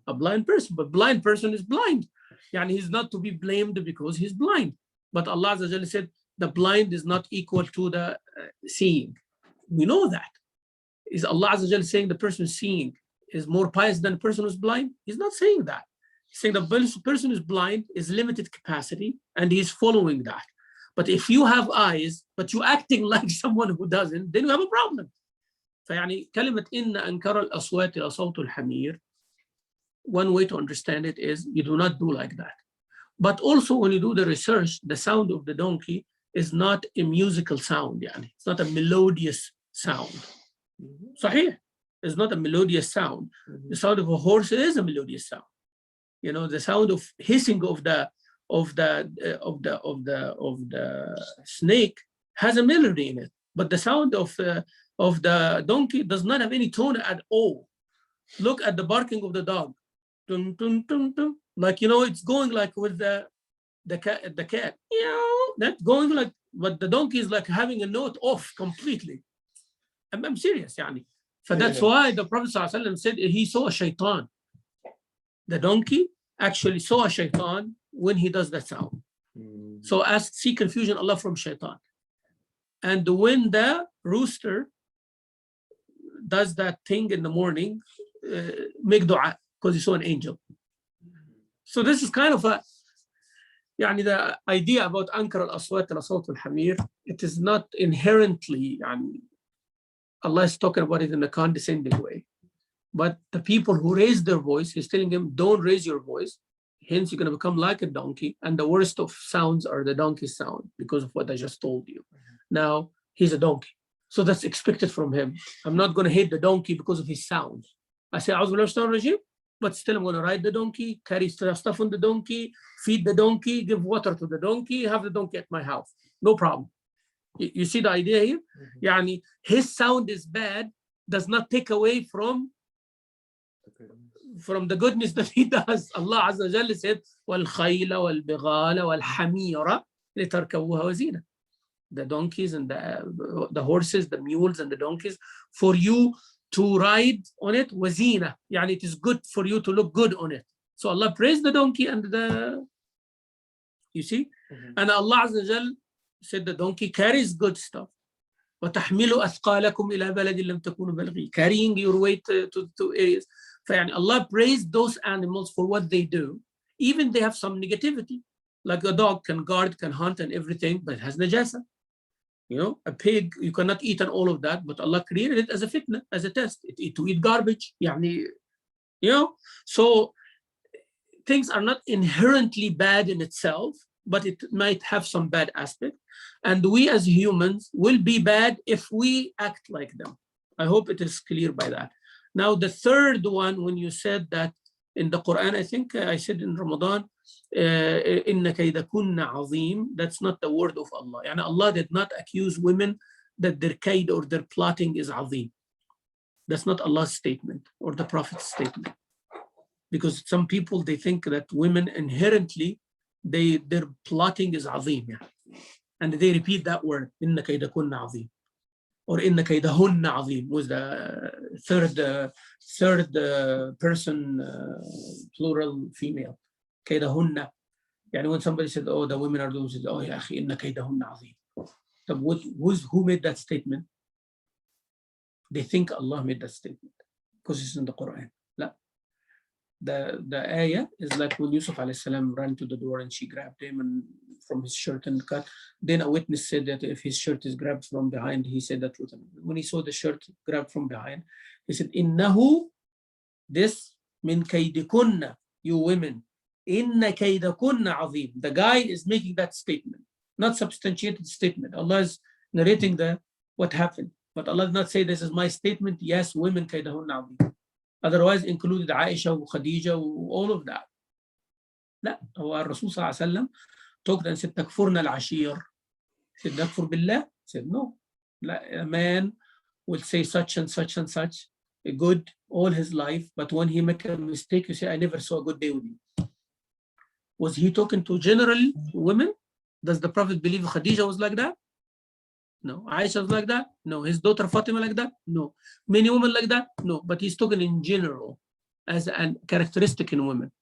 a blind person. But blind person is blind. He's not to be blamed because he's blind. But Allah Azza wa Jal said the blind is not equal to the seeing. We know that. Is Allah Azza wa Jal saying the person seeing is more pious than the person who's blind? He's not saying that. He's saying the person who's blind is limited capacity and he's following that. But if you have eyes, but you're acting like someone who doesn't, then you have a problem. كلمة إن أنكر الأصوات لصوت الحمير, one way to understand it is you do not do like that. But also when you do the research, the sound of the donkey is not a musical sound. It's not a melodious sound. صحيح. It's not a melodious sound. The sound of a horse is a melodious sound. The sound of hissing of the snake has a melody in it, but the sound of the donkey does not have any tone at all. Look at the barking of the dog, dun, dun, dun, dun. Like it's going like with the cat, that's going like, but the donkey is like having a note off completely. I'm serious, So that's why the Prophet ﷺ said he saw a shaitan. The donkey actually saw a shaitan when he does that sound. So seek refuge in Allah from shaitan. And when the rooster does that thing in the morning, make dua because he saw an angel. So this is kind of a, يعني the idea about أنكر الأصوات لصوت الحمير, it is not inherently, يعني, Allah is talking about it in a condescending way. But the people who raise their voice, he's telling them, don't raise your voice. Hence, you're going to become like a donkey. And the worst of sounds are the donkey sound because of what I just told you. Now, he's a donkey. So that's expected from him. I'm not going to hate the donkey because of his sounds. I say, but still I'm going to ride the donkey, carry stuff on the donkey, feed the donkey, give water to the donkey, have the donkey at my house. No problem. You see the idea here? Yani, his sound is bad, does not take away from the goodness that he does. Allah Azza wa Jalla said, وَالْخَيْلَ وَالْبِغَالَ وَالْحَمِيرَ لِتَرْكَبُوهَا وَزِينَةً. The donkeys and the horses, the mules and the donkeys, for you to ride on it, wazina. Yani it is good for you to look good on it. So Allah praised the donkey and the, you see? And Allah Azza wa Jalla said the donkey carries good stuff. وَتَحْمِلُوا أَثْقَالَكُمْ إِلَى بَلَدٍ لَمْ تَكُونُوا بَالِغِيهِ. Carrying your weight to areas. فيعني Allah praised those animals for what they do. Even they have some negativity. Like a dog can guard, can hunt and everything, but it has najasa. You know, a pig, you cannot eat and all of that, but Allah created it as a fitna, as a test. To eat garbage. يعني, you know, so things are not inherently bad in itself, but it might have some bad aspect. And we as humans will be bad if we act like them. I hope it is clear by that. Now, the third one, when you said that in the Quran, I think I said in Ramadan, إِنَّ كَيْدَكُنَّ عَظِيمٌ, that's not the word of Allah. Yani Allah did not accuse women that their kaid or their plotting is azim. That's not Allah's statement or the Prophet's statement. Because some people, they think that women inherently, their plotting is azim. Yeah. And they repeat that word, إِنَّ كَيْدَكُنَّ عَظِيمٌ. Or إِنَّ كَيْدَهُنَّ عَظِيمٌ was the third person plural female. كَيْدَهُنَّ. يعني when somebody said, oh, the women are those, oh, يا أخي إِنَّ كَيْدَهُنَّ عَظِيمٌ. So who made that statement? They think Allah made that statement because it's in the Quran. La. The ayah is like when Yusuf alayhi salam ran to the door and she grabbed him and from his shirt and cut. Then a witness said that if his shirt is grabbed from behind, he said the truth. When he saw the shirt grabbed from behind, he said, Innahu, this min kaydikunna, you women. Inna kaydakunna azim. The guy is making that statement, not substantiated statement. Allah is narrating what happened. But Allah did not say this is my statement. Yes, women kaydahunna azim. Otherwise included Aisha and Khadija, all of that. لا, هو الرسول صلى الله عليه وسلم talked and said تكفرنا العشير. Said نكفر بالله? Said no. A man will say such and such and such, a good all his life, but when he make a mistake, you say, I never saw a good day with you. Was he talking to general women? Does the Prophet believe Khadija was like that? No. Aisha was like that? No. His daughter Fatima like that? No. Many women like that? No. But he's talking in general as a characteristic in women,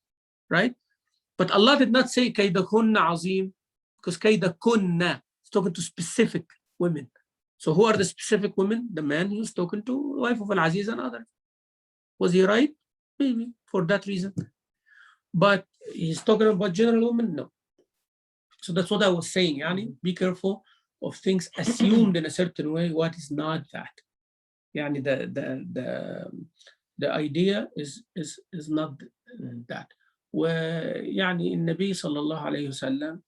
right? But Allah did not say kaydakunna azim because kaydakunna is talking to specific women. So who are the specific women? The man who's talking to the wife of Al-Aziz and others. Was he right? Maybe for that reason. But he's talking about general women? No. So that's what I was saying. Yani, be careful of things assumed in a certain way, what is not that. Yani the idea is not that. ويعني النبي صلى الله عليه وسلم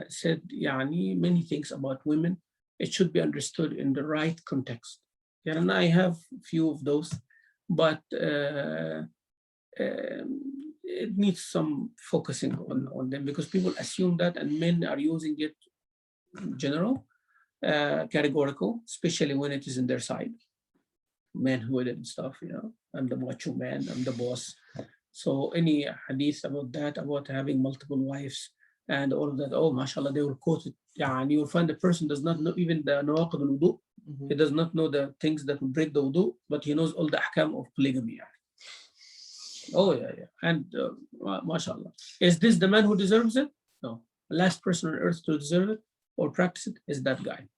said يعني many things about women. It should be understood in the right context. And I have a few of those, but it needs some focusing on them because people assume that and men are using it general, categorical, especially when it is in their side. Manhood and stuff, you know, I'm the macho man, I'm the boss. So any hadith about that, about having multiple wives and all of that, oh, mashallah, they will quote it. Yeah, and you will find the person does not know even the nawaqid al-wudu. He does not know the things that will break the wudu, but he knows all the ahkam of polygamy. Oh, yeah. And mashallah. Is this the man who deserves it? No. The last person on earth to deserve it or practice it is that guy.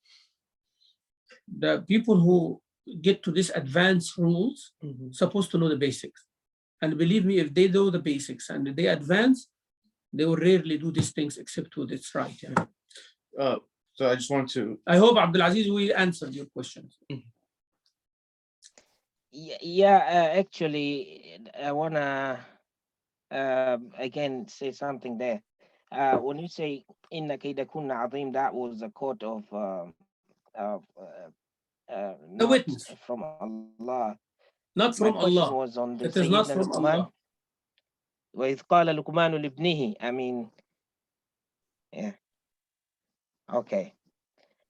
The people who get to this advanced rules supposed to know the basics. And believe me, if they know the basics and they advance, they will rarely do these things except when it's right. So I just want to. I hope, Abdulaziz, we answered your questions. Actually, I want to again say something there. When you say inna kayda kunna azim, that was a quote of the witness from Allah. Not from Allah. Was on the it is not from Allah. وإذ قال لقمان لابنه. I mean, yeah. Okay.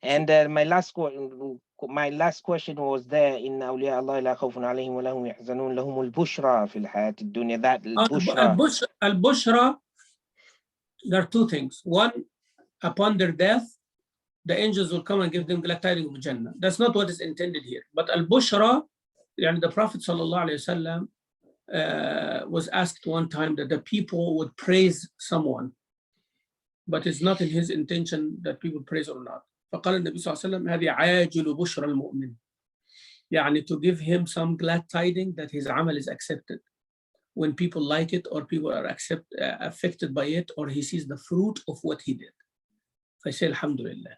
And my last question was there in أولياء الله لا خوف عليهم ولا هم يحزنون لهم البشرى في الحياة الدنيا. That al-bushra, there are two things. One, upon their death, the angels will come and give them glad tidings of Jannah. That's not what is intended here. But al-bushra, the Prophet sallallahu alaihi wasallam was asked one time that the people would praise someone, but it's not in his intention that people praise or not. فقال النبي صلى الله عليه وسلم هذه عاجل بشرى المؤمن. To give him some glad tidings that his amal is accepted. When people like it or people are affected by it or he sees the fruit of what he did. فيصير الحمد لله.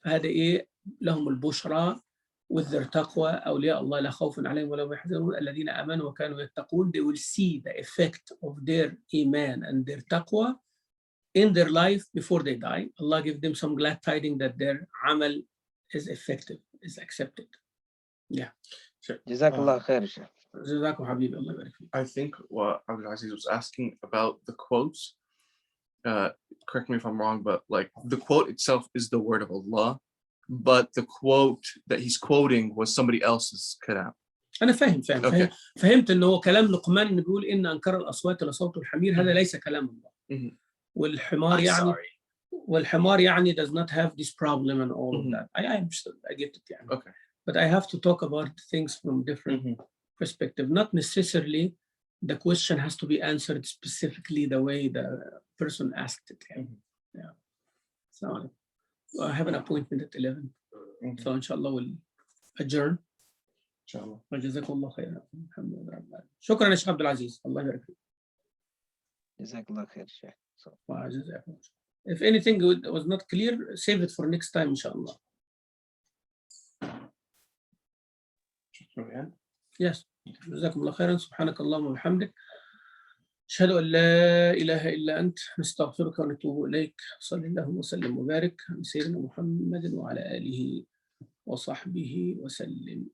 هذا لهم البشرى with their taqwa. أولياء الله لا خوف عليهم ولا هم يحزنون الذين آمنوا وكانوا يتقون. They will see the effect of their iman and their taqwa in their life before they die. Allah give them some glad tidings that their amal is effective, is accepted. Yeah. Sure. Jazakallah khair. Jazakum habibi, Allah barik fik. I think what Abdulaziz was asking about the quotes, correct me if I'm wrong, but like the quote itself is the word of Allah, but the quote that he's quoting was somebody else's kalam. أنا فهمت إنه كلام لقمان إنه بيقول إن أنكر الأصوات لصوت الحمير هذا ليس كلام الله. والحمار does not have this problem and all of that. I understood. I get it. Okay. But I have to talk about things from different perspective. Not necessarily the question has to be answered specifically the way the person asked it. Yeah. So I have an appointment at 11. So inshallah we'll adjourn. Inshallah. وجزاكم الله خيرا. الحمد لله. شكرا يا شيخ عبد العزيز. الله يبارك فيك. Jazakallah khair, Sheikh. If anything was not clear, save it for next time, inshallah. Yes. جزاكم الله خيرا. سبحانك اللهم وبحمدك. أشهد أن لا إله إلا أنت نستغفرك ونتوب إليك. صلى الله وسلم وبارك على سيدنا محمد وعلى آله وصحبه وسلم.